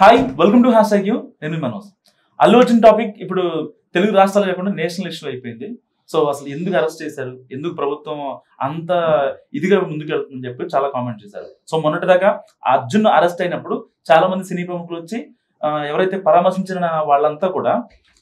Hi welcome to hash you నేను Manoj. Allu Arjun topic ఇప్పుడు తెలుగు రాష్ట్రాలు కాకుండా నేషనల్ ఇష్యూ అయిపోయింది. సో అసలు ఎందుకు అరెస్ట్ చేశారు, ఎందుకు ప్రభుత్వం అంత ఇదిగా ముందుకు వెళ్తుందని చెప్పి చాలా కామెంట్ చేశారు. సో మొన్నటిదాకా అర్జున్ అరెస్ట్ అయినప్పుడు చాలా మంది సినీ ప్రముఖులు వచ్చి ఎవరైతే పరామర్శించిన వాళ్ళంతా కూడా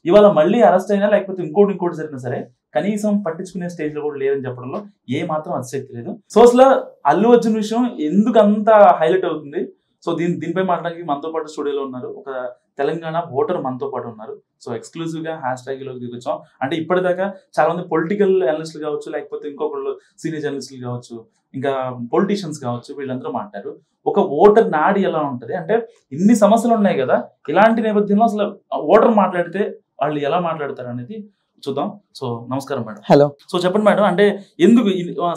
ఇవాళ మళ్ళీ అరెస్ట్ అయినా లేకపోతే ఇంకోటి జరిగినా సరే కనీసం పట్టించుకునే స్టేజ్ లో కూడా లేదని చెప్పడంలో ఏ మాత్రం అతిశక్తి లేదు. సో అసలు అల్లు అర్జున్ విషయం ఎందుకు అంత హైలైట్ అవుతుంది? సో దీనిపై మాట్లాడడానికి మనతో పాటు స్టూడియోలో ఉన్నారు ఒక తెలంగాణ ఓటర్ మనతో పాటు ఉన్నారు. సో ఎక్స్క్లూజివ్ గా హ్యాష్ లోకి దిగొచ్చాం. అంటే ఇప్పటిదాకా చాలా మంది పొలిటికల్ అనలిస్టులు కావచ్చు, లేకపోతే ఇంకొకళ్ళు సీనియర్ జర్నలిస్టులు కావచ్చు, ఇంకా పొలిటీషియన్స్ కావచ్చు, వీళ్ళందరూ మాట్లాడారు. ఒక ఓటర్ నాడి ఎలా ఉంటది అంటే ఇన్ని సమస్యలు ఉన్నాయి కదా, ఇలాంటి నేపథ్యంలో అసలు ఓటర్ మాట్లాడితే వాళ్ళు ఎలా మాట్లాడతారు అనేది చూద్దాం. సో నమస్కారం మేడం. హలో. సో చెప్పండి మేడం, అంటే ఎందుకు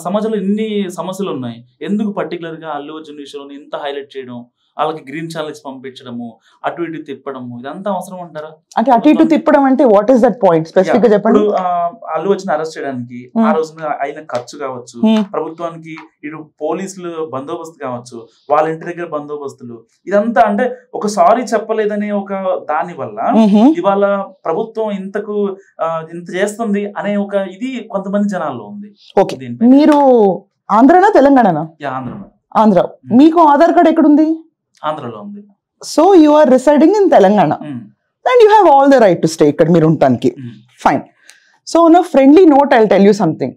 సమాజంలో ఇన్ని సమస్యలు ఉన్నాయి, ఎందుకు పర్టికులర్ గా అల్లు అర్జున్ విషయంలో ఇంత హైలైట్ చేయడం, వాళ్ళకి గ్రీన్ ఛానల్స్ పంపించడము, అటు ఇటు తిప్పడము, ఇదంతా అవసరం అంటారా? అంటే అటు ఇటు తిప్పడం అంటే what is that point specific గా చెప్పండి. అల్లు అర్జున్ అరెస్ట్ చేయడానికి ఆ రోజున అయిన ఖర్చు కావచ్చు, ప్రభుత్వానికి ఇటు పోలీసులు బందోబస్తు కావచ్చు, వాళ్ళ ఇంటి దగ్గర బందోబస్తులు, ఇదంతా అంటే ఒక సారీ చెప్పలేదనే ఒక దాని వల్ల ఇవాళ ప్రభుత్వం ఇంత చేస్తుంది అనే ఒక ఇది కొంతమంది జనాల్లో ఉంది. ఓకే, మీరు ఆంధ్రనా తెలంగాణనా? ఆంధ్ర. మీకు ఆధార్ కార్డ్ ఎక్కడుంది? ఆంధ్రలో ఉంది. So you are residing in Telangana and you have all the right to stay ఇక్కడ మీరు ఉండటానికి. ఫైన్. సో నా friendly note I tell you something.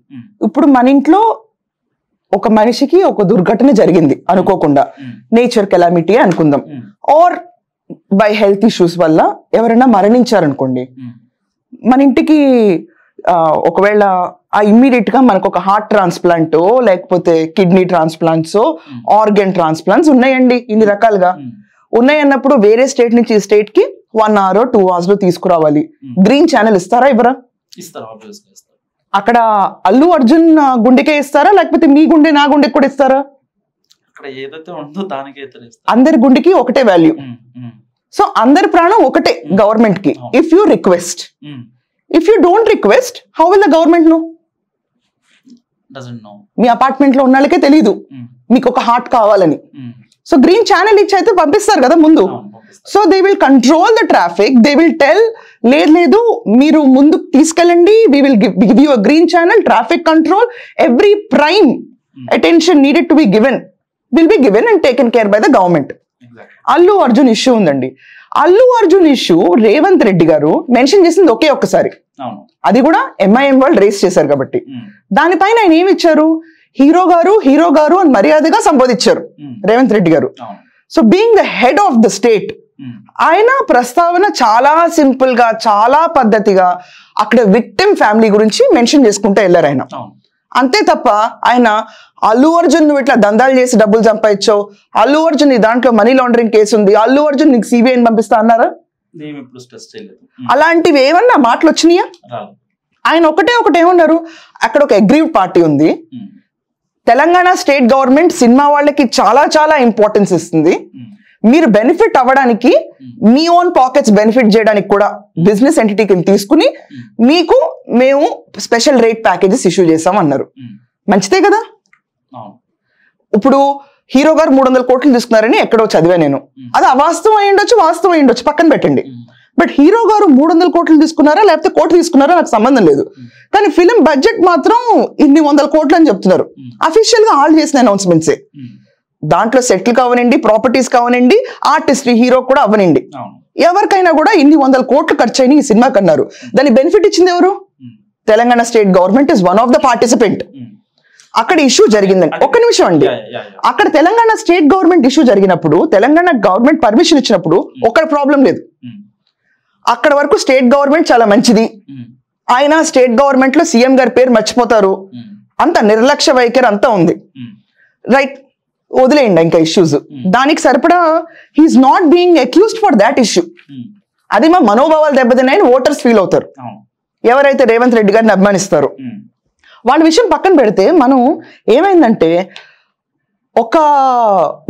ఇప్పుడు మన ఇంట్లో ఒక మనిషికి ఒక దుర్ఘటన జరిగింది అనుకోకుండా, నేచర్ కెలామిటీ అనుకుందాం, ఆర్ బై హెల్త్ ఇష్యూస్ వల్ల ఎవరైనా మరణించారనుకోండి, మన ఇంటికి ఒకవేళ ఆ ఇమ్మీడియట్ గా మనకు ఒక హార్ట్ ట్రాన్స్ప్లాంట్ లేకపోతే కిడ్నీ ట్రాన్స్ప్లాంట్స్, ఆర్గన్ ట్రాన్స్ప్లాంట్స్ ఉన్నాయండి, ఇన్ని రకాలుగా ఉన్నాయన్నప్పుడు వేరే స్టేట్ నుంచి ఈ స్టేట్ కి 1 hour 2 hours లో తీసుకురావాలి. గ్రీన్ ఛానల్ ఇస్తారా ఇవ్వరా? అక్కడ అల్లు అర్జున్ గుండెకే ఇస్తారా లేకపోతే మీ గుండె నా గుండెకి కూడా ఇస్తారా? అందరి గుండెకి ఒకటే వాల్యూ. సో అందరి ప్రాణం ఒకటే గవర్నమెంట్ కి. If you request, if you don't request, how will the government know? Doesn't know. Me apartment లో ఉన్న వాళ్ళకే తెలీదు మీకు ఒక హార్ట్ కావాలని. సో గ్రీన్ ఛానల్ ఇచ్చి అయితే పంపిస్తారు కదా ముందు. So they will control the traffic. They will tell లేదు మీరు ముందుకు తీసుకెళ్ళండి, we will give you a green channel, traffic control, every prime attention needed to be given will be given and taken care by the government. Allu Arjun issue ఉందండి. Allu Arjun issue Revanth Reddy గారు mention చేసింది ఒకే ఒక్కసారి, అది కూడా ఎంఐఎం వాళ్ళు రేస్ చేశారు కాబట్టి. దానిపైన ఆయన ఏమి ఇచ్చారు, హీరో గారు అని మర్యాదగా సంబోధించారు రేవంత్ రెడ్డి గారు. So being the head of the state, ఆయన ప్రస్తావన చాలా సింపుల్ గా చాలా పద్ధతిగా అక్కడ విక్టిమ్ ఫ్యామిలీ గురించి మెన్షన్ చేసుకుంటూ వెళ్ళారు ఆయన. అంతే తప్ప ఆయన అల్లు అర్జున్ నువ్వు ఇట్లా దందాలు చేసి డబ్బులు సంపాదించావు, అల్లు అర్జున్ దాంట్లో మనీ లాండరింగ్ కేసు ఉంది, అల్లు అర్జున్ నీకు సిబిఐని పంపిస్తా అన్నారా? అలాంటివి ఏమన్నా మాటలు వచ్చినాయా? ఆయన ఒకటే ఏమన్నారు, అక్కడ ఒక అగ్రీవ్డ్ పార్టీ ఉంది, తెలంగాణ స్టేట్ గవర్నమెంట్ సినిమా వాళ్ళకి చాలా చాలా ఇంపార్టెన్స్ ఇస్తుంది, మీరు బెనిఫిట్ అవ్వడానికి మీ ఓన్ పాకెట్స్ బెనిఫిట్ చేయడానికి కూడా బిజినెస్ ఎంటిటీకి తీసుకుని మీకు మేము స్పెషల్ రేట్ ప్యాకేజెస్ ఇష్యూ చేసాం అన్నారు. మంచిదే కదా. ఇప్పుడు హీరో గారు 300 కోట్లు తీసుకున్నారని ఎక్కడో చదివా నేను, అది అవాస్తవం అయి ఉండొచ్చు, వాస్తవం అయి ఉండొచ్చు, పక్కన పెట్టండి. బట్ హీరో గారు 300 కోట్లు తీసుకున్నారా లేకపోతే కోట్లు తీసుకున్నారా నాకు సంబంధం లేదు, కానీ ఫిలిం బడ్జెట్ మాత్రం ఇన్ని 100 కోట్లు అని చెప్తున్నారు. అఫీషియల్ గా ఆల్ చేసిన అనౌన్స్మెంట్సే. దాంట్లో సెటిల్ కావనండి, ప్రాపర్టీస్ కావనండి, ఆర్టిస్ట్ హీరో కూడా అవ్వనండి, ఎవరికైనా కూడా ఇన్ని 100 కోట్లు ఖర్చు అయిన ఈ సినిమాకి అన్నారు. దాని బెనిఫిట్ ఇచ్చింది ఎవరు? Telangana state government is one of the participant. అక్కడ ఇష్యూ జరిగిందండి, ఒక్క నిమిషం అండి. అక్కడ తెలంగాణ స్టేట్ గవర్నమెంట్ ఇష్యూ జరిగినప్పుడు, తెలంగాణ గవర్నమెంట్ పర్మిషన్ ఇచ్చినప్పుడు ఒక్క ప్రాబ్లం లేదు. అక్కడ వరకు స్టేట్ గవర్నమెంట్ చాలా మంచిది, ఆయన స్టేట్ గవర్నమెంట్ లో సీఎం గారి పేరు మర్చిపోతారు, అంత నిర్లక్ష్య వైఖరి అంతా ఉంది, రైట్, వదిలేయండి ఇంకా ఇష్యూస్. దానికి సరిపడా he is not being accused for that issue. అది మా మనోభావాలు దెబ్బతిన్నాయని ఓటర్స్ ఫీల్ అవుతారు ఎవరైతే రేవంత్ రెడ్డి గారిని అభిమానిస్తారు. వాళ్ళ విషయం పక్కన పెడితే మనం ఏమైందంటే,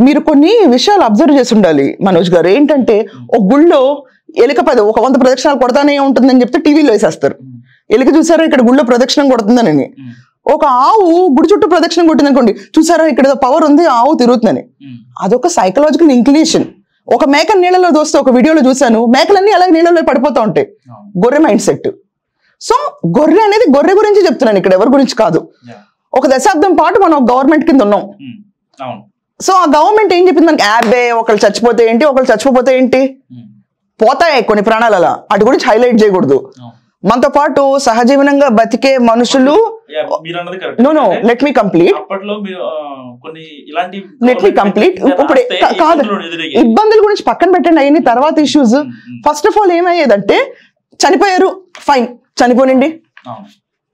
మీరు కొన్ని విషయాలు అబ్జర్వ్ చేసి ఉండాలి మనోజ్ గారు. ఏంటంటే ఒక గుళ్ళో ఎలుక 100 ప్రదక్షిణాలు కొడతానే ఉంటుందని చెప్తే టీవీలో వేసేస్తారు. ఎలుక చూసారా ఇక్కడ గుళ్ళో ప్రదక్షిణం కొడుతుందని. ఒక ఆవు గుడి చుట్టూ ప్రదక్షిణం కొట్టింది అనుకోండి, చూసారా ఇక్కడ పవర్ ఉంది, ఆవు తిరుగుతుందని. అదొక సైకలాజికల్ ఇంక్లినేషన్. ఒక మేక నీళ్ళలో దోస్తే ఒక వీడియోలో చూశాను, మేకలన్నీ అలాగే నీళ్ళలో పడిపోతూ ఉంటాయి. గొర్రె మైండ్ సెట్. సో గొర్రె అనేది గొర్రె గురించి చెప్తున్నాను ఇక్కడ, ఎవరి గురించి కాదు. ఒక దశాబ్దం పాటు మనం గవర్నమెంట్ కింద ఉన్నాం. సో ఆ గవర్నమెంట్ ఏం చెప్పింది మనకి, యాభై ఒకళ్ళు చచ్చిపోతే ఏంటి, ఒకళ్ళు చచ్చిపోతే ఏంటి, పోతాయి కొన్ని ప్రాణాలు అలా, వాటి గురించి హైలైట్ చేయకూడదు. మనతో పాటు సహజీవనంగా బతికే మనుషులు, లెట్ మీ కంప్లీట్. ఇప్పుడు కాదు, ఇబ్బందుల గురించి పక్కన పెట్టండి, అయిన తర్వాత ఇష్యూస్. ఫస్ట్ ఆఫ్ ఆల్ ఏమయ్యేదంటే, చనిపోయారు, ఫైన్, చనిపోనండి.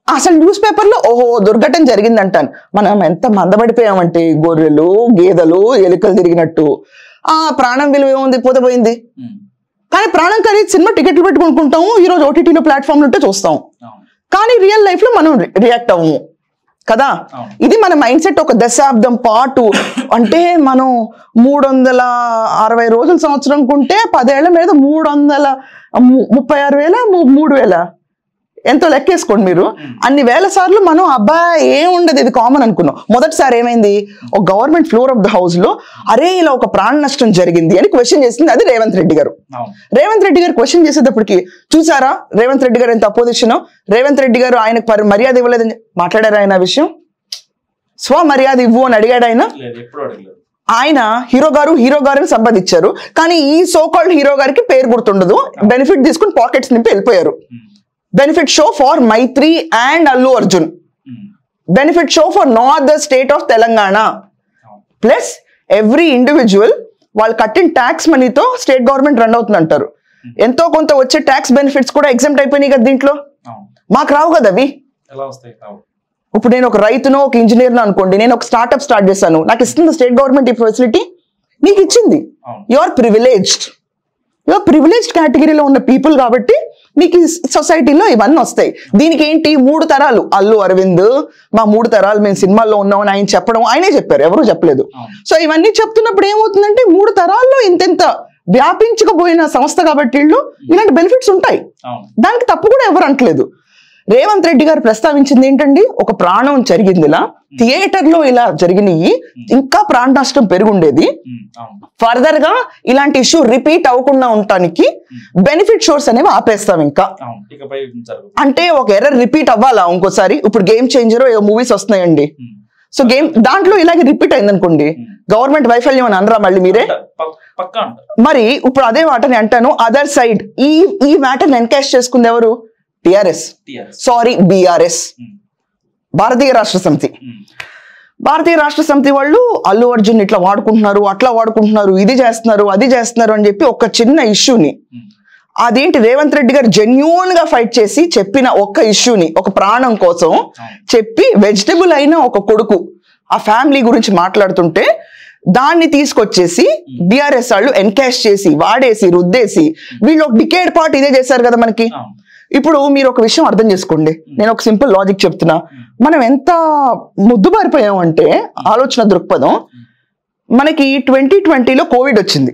అసలు న్యూస్ పేపర్ లో ఓహో దుర్ఘటన జరిగిందంటాను. మనం ఎంత మందపడిపోయామంటే, గొర్రెలు గేదెలు ఎలుకలు తిరిగినట్టు. ఆ ప్రాణం విలువ ఏముంది, పోతే పోయింది. కానీ ప్రాణం ఖరీదు సినిమా టికెట్లు పెట్టుకుంటాము, ఈ రోజు ఓటీటీలో ప్లాట్ఫామ్లు ఉంటే చూస్తాం. కానీ రియల్ లైఫ్ లో మనం రియాక్ట్ అవ్వము కదా. ఇది మన మైండ్ సెట్. ఒక దశాబ్దం పాటు అంటే మనం 360 రోజుల సంవత్సరం కుంటే 10 ఏళ్ల మీద 336,000 3,000 ఎంతో లెక్కేసుకోండి మీరు. అన్ని వేల సార్లు మనం అబ్బా ఏం ఉండదు, ఇది కామన్ అనుకున్నాం. మొదటిసారి ఏమైంది, ఒక government floor of the house లో అరే ఇలా ఒక ప్రాణ నష్టం జరిగింది అని క్వశ్చన్ చేసింది అది రేవంత్ రెడ్డి గారు. రేవంత్ రెడ్డి గారు క్వశ్చన్ చేసేటప్పటికి చూసారా రేవంత్ రెడ్డి గారు ఎంత అపోజిషన్, రేవంత్ రెడ్డి గారు ఆయనకు మర్యాద ఇవ్వలేదని మాట్లాడారు. ఆయన విషయం స్వ మర్యాద ఇవ్వు అని అడిగాడు ఆయన. ఆయన హీరో గారిని సంపాదించారు, కానీ ఈ సోకాల్డ్ హీరో గారికి పేరు గుర్తుండదు, బెనిఫిట్ తీసుకుని పాకెట్స్ నింపి వెళ్ళిపోయారు. Benefit show for Maitri and Allu Arjun. Benefit show for not the state of Telangana. Plus every individual వాళ్ళు కట్టిన ట్యాక్స్ మనీతో స్టేట్ గవర్నమెంట్ రన్ అవుతుంది అంటారు. ఎంతో కొంత వచ్చే ట్యాక్స్ బెనిఫిట్స్ కూడా ఎగ్జామ్ట్ అయిపోయినాయి కదా దీంట్లో. మాకు రావు కదా అవి. ఇప్పుడు నేను ఒక రైతునో ఒక ఇంజనీర్నో అనుకోండి, నేను ఒక స్టార్ట్అప్ స్టార్ట్ చేశాను, నాకు ఇస్తుంది స్టేట్ గవర్నమెంట్ ఈ ఫెసిలిటీ, నీకు ఇచ్చింది. యు ఆర్ ప్రివిలేజ్డ్ కేటగిరీలో ఉన్న పీపుల్ కాబట్టి మీకు సొసైటీలో ఇవన్నీ వస్తాయి. దీనికి ఏంటి 3 తరాలు అల్లు అరవింద్ మా 3 తరాలు మేము సినిమాల్లో ఉన్నామని ఆయన చెప్పడం, ఆయనే చెప్పారు, ఎవరూ చెప్పలేదు. సో ఇవన్నీ చెప్తున్నప్పుడు ఏమవుతుందంటే 3 తరాల్లో ఇంతెంత వ్యాపించకపోయిన సంస్థ కాబట్టి వీళ్ళు ఇలాంటి బెనిఫిట్స్ ఉంటాయి. దానికి తప్పు కూడా ఎవరు అంటలేదు. రేవంత్ రెడ్డి గారు ప్రస్తావించింది ఏంటండి, ఒక ప్రాణం జరిగింది ఇలా, థియేటర్ లో ఇలా జరిగినాయి, ఇంకా ప్రాణ నష్టం పెరుగుండేది. ఫర్దర్ గా ఇలాంటి ఇష్యూ రిపీట్ అవ్వకుండా ఉండటానికి బెనిఫిట్ షోస్ అనేవి ఆపేస్తాం. ఇంకా అంటే ఒక ఎర్రర్ రిపీట్ అవ్వాలా ఇంకోసారి. ఇప్పుడు గేమ్ చేంజర్ మూవీస్ వస్తున్నాయండి, సో దాంట్లో ఇలాగే రిపీట్ అయింది అనుకోండి, గవర్నమెంట్ వైఫల్యం అని అనరా మళ్ళీ మీరే. మరి ఇప్పుడు అదే మాటని అంటాను, అదర్ సైడ్ ఈ మ్యాటర్ ఎన్కాష్ చేసుకుంది ఎవరు, టిఆర్ఎస్, సారీ బిఆర్ఎస్, భారతీయ రాష్ట్ర సమితి. భారతీయ రాష్ట్ర సమితి వాళ్ళు అల్లు అర్జున్ ఇట్లా వాడుకుంటున్నారు, అట్లా వాడుకుంటున్నారు, ఇది చేస్తున్నారు, అది చేస్తున్నారు అని చెప్పి ఒక చిన్న ఇష్యూని, అదేంటి రేవంత్ రెడ్డి గారు జెన్యూన్ గా ఫైట్ చేసి చెప్పిన ఒక్క ఇష్యూని, ఒక ప్రాణం కోసం చెప్పి వెజిటబుల్ అయిన ఒక కొడుకు ఆ ఫ్యామిలీ గురించి మాట్లాడుతుంటే దాన్ని తీసుకొచ్చేసి బిఆర్ఎస్ వాళ్ళు ఎన్కాష్ చేసి వాడేసి రుద్దేసి వీళ్ళు ఒక డికేడ్ పాటు ఇదే చేశారు కదా మనకి. ఇప్పుడు మీరు ఒక విషయం అర్థం చేసుకోండి, నేను ఒక సింపుల్ లాజిక్ చెప్తున్నా. మనం ఎంత ముద్దుబారిపోయాం అంటే ఆలోచన దృక్పథం, మనకి 2020లో కోవిడ్ వచ్చింది.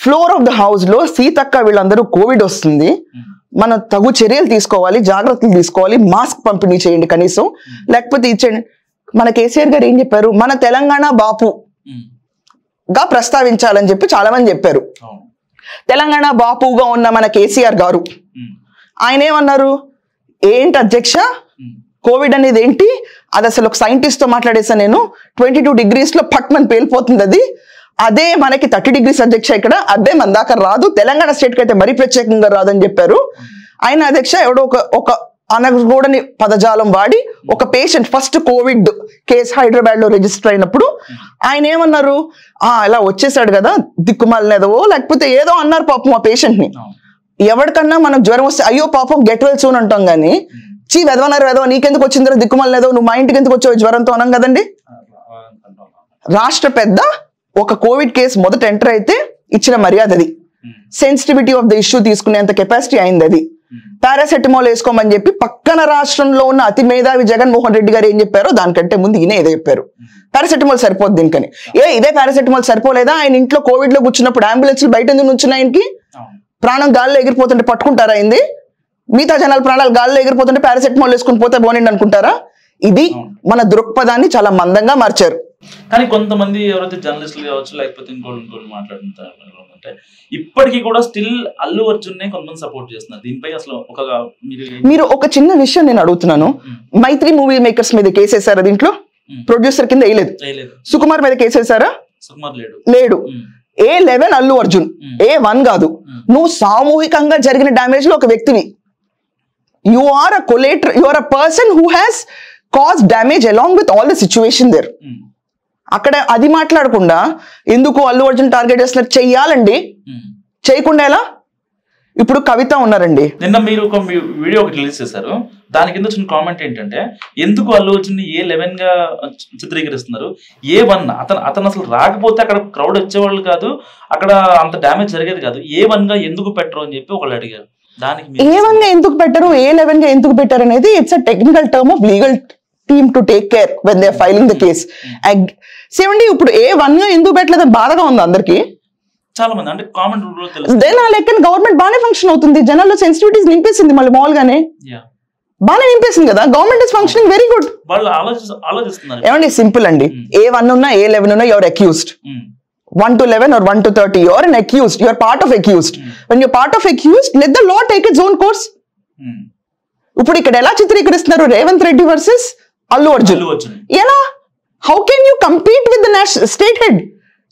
ఫ్లోర్ ఆఫ్ ద హౌస్ లో సీతక్క వీళ్ళందరూ కోవిడ్ వస్తుంది, మనం తగు చర్యలు తీసుకోవాలి, జాగ్రత్తలు తీసుకోవాలి, మాస్క్ పంపిణీ చేయండి కనీసం, లేకపోతే ఇచ్చేయండి. మన కేసీఆర్ గారు ఏం చెప్పారు, మన తెలంగాణ బాపుగా ప్రస్తావించాలని చెప్పి చాలా మంది చెప్పారు. తెలంగాణ బాపుగా ఉన్న మన కేసీఆర్ గారు ఆయన ఏమన్నారు, ఏంటి అధ్యక్ష కోవిడ్ అనేది ఏంటి, అది అసలు ఒక సైంటిస్ట్ తో మాట్లాడేసా నేను, 22 degrees లో పట్మని పేలిపోతుంది అది, అదే మనకి 30 degrees అధ్యక్ష, ఇక్కడ అదే మన దాకా రాదు, తెలంగాణ స్టేట్ కి అయితే మరీ ప్రత్యేకంగా రాదని చెప్పారు ఆయన. అధ్యక్ష ఎవడో ఒక అనకూడని పదజాలం వాడి ఒక patient first Covid case Hyderabad లో రిజిస్టర్ అయినప్పుడు ఆయన ఏమన్నారు, ఇలా వచ్చేసాడు కదా దిక్కుమాలనేదో లేకపోతే ఏదో అన్నారు పాపం ఆ పేషెంట్ ని. ఎవరికన్నా మనకు జ్వరం వస్తే అయ్యో పాపం గెట్ వెల్ సూన్ అంటాం కానీ చీ వెదవన్నారు వెదవ నీకెందుకు వచ్చిందో దిక్కుమాలనేదో నువ్వు మా ఇంటికి ఎందుకు వచ్చావు జ్వరంతో అనం కదండి. రాష్ట్ర పెద్ద ఒక కోవిడ్ కేసు మొదట ఎంటర్ అయితే ఇచ్చిన మర్యాద అది, సెన్సిటివిటీ ఆఫ్ ద ఇష్యూ తీసుకునేంత కెపాసిటీ అయింది అది. పారాసెటమాల్ వేసుకోమని చెప్పి పక్కన రాష్ట్రంలో ఉన్న అతి మేధావి జగన్మోహన్ రెడ్డి గారు ఏం చెప్పారో దానికంటే ముందు ఈయన ఏదో చెప్పారు, పారాసెటమాల్ సరిపోద్ది దీనికని. ఇదే పారాసెటమాల్ సరిపోలేదా, ఆయన ఇంట్లో కోవిడ్ లో కూర్చున్నప్పుడు అంబులెన్స్ బయట ఎందుకు నుంచున్నా ఆయనకి, ప్రాణం గాల్లో ఎగిరిపోతుంటే పట్టుకుంటారా అయింది, మిగతా జనాల ప్రాణాలు గాల్లో ఎగిరిపోతుంటే పారాసెటమాల్ వేసుకుని పోతే బాగుండి అనుకుంటారా. ఇది మన దృక్పథాన్ని చాలా మందంగా మార్చారు. కానీ కొంతమంది ఎవరైతే జర్నలిస్టులు కావచ్చు లేకపోతే ఇంకోళ్ళు మాట్లాడుతుంటారు అంటే ఇప్పటికీ కూడా స్టిల్ అల్లు అర్జున్ నే కొంతమంది సపోర్ట్ చేస్తున్నారు. దీనిపై అసలు మీరు ఒక చిన్న విషయం నేను అడుగుతున్నాను. మైత్రి మూవీ మేకర్స్ మీద కేసేసారా? దీంట్లో ప్రొడ్యూసర్ కింద వేయలేదు. సుకుమార్ మీద కేసేసారా? లేడు. A11 అల్లు అర్జున్, A1 కాదు. నువ్వు సామూహికంగా జరిగిన డ్యామేజ్ లో ఒక వ్యక్తివి. You are a collateral, you are a person who has cause damage along with all the situation there. అక్కడ అది మాట్లాడకుండా ఎందుకు అల్లు అర్జున్ టార్గెట్ చేస్తున్నారు? చెయ్యాలండి, చేయకుండా ఎలా? ఇప్పుడు కవిత ఉన్నారండి, నిన్న మీరు ఒక వీడియో ఒకటి రిలీజ్ చేశారు. దాని కింద వచ్చిన కామెంట్ ఏంటంటే ఎందుకు అల్లు అర్జున్ A11 గా చిత్రీకరిస్తున్నారు? A1 అతను అసలు రాకపోతే అక్కడ క్రౌడ్ వచ్చేవాళ్ళు కాదు, అక్కడ అంత డ్యామేజ్ జరిగేది కాదు. A1 గా ఎందుకు పెట్టరు అని చెప్పి ఒకళ్ళు అడిగారు. దానికి A1 గా ఎందుకు పెట్టరు, A11 గా ఎందుకు పెట్టారు అనేది it's a technical term of legal team to take care when they are filing the case. సేవండి ఇప్పుడు A1 గా ఎందుకు పెట్టలేదని బాధగా ఉంది అందరికి. చాలా మంది అంటే కామెంట్ దెన్ ఆ లెక్కన గవర్నమెంట్ బాగానే ఫంక్షన్ అవుతుంది. జనాల్లో సెన్సిటివిటీస్ నింపేసింది, మళ్ళీ మామూలుగానే బాగానే నింపేసింది కదా. Government is functioning very good. ఆలోచిస్తున్నారు. ఏమండి సింపుల్ అండి, A1 ఉన్నా A11 ఉన్నా your accused. 1 to 11 or 1 to 30, you're an accused, you're part of accused. When you're part of accused, let the law take its own course. ఇప్పుడు ఇక్కడ ఎలా చిత్రీకరిస్తున్నారు? Revanth Reddy versus Allu Arjun. ఎలా? How can you compete with the state head?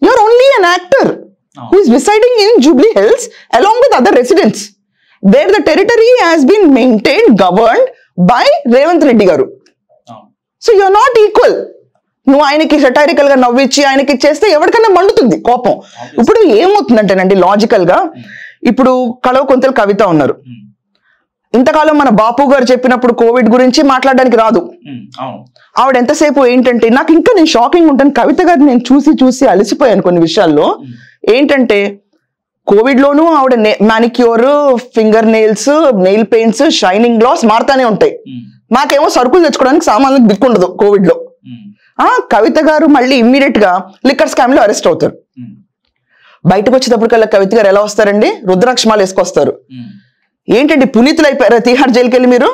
You're only an actor who is residing in Jubilee Hills along with other residents, where the territory has been maintained, governed by Revanth Reddy garu. So you are not equal. నువ్వు ఆయనకి satirical గా నవ్విచ్చి ఆయనకి చేస్తే ఎవరికైనా మండుతుంది కోపం. ఇప్పుడు ఏమవుతుందంటేనండి logical గా, ఇప్పుడు కలవకుంతలు కవిత ఉన్నారు. ఇంతకాలం మన బాపు గారు చెప్పినప్పుడు కోవిడ్ గురించి మాట్లాడడానికి రాదు. ఆవిడ ఎంతసేపు ఏంటంటే, నాకు ఇంకా నేను షాకింగ్ ఉంటాను, కవిత గారు నేను చూసి అలసిపోయాను కొన్ని విషయాల్లో. ఏంటంటే కోవిడ్ లోనూ ఆవిడ manicure, finger nails, nail paints, shining glass మారుతానే ఉంటాయి. మాకేమో సరుకులు తెచ్చుకోవడానికి సామాన్లకు దిక్కుండదు కోవిడ్ లో. కవిత గారు మళ్ళీ ఇమ్మీడియట్ గా లిక్కర్ స్కామ్ లో అరెస్ట్ అవుతారు. బయటకు వచ్చేటప్పటికల్లా కవిత గారు ఎలా వస్తారండి? రుద్రాక్షమాలు వేసుకొస్తారు. ఏంటండి పునీతులు అయిపోయారా తిహార్ జైలుకి వెళ్ళి మీరు?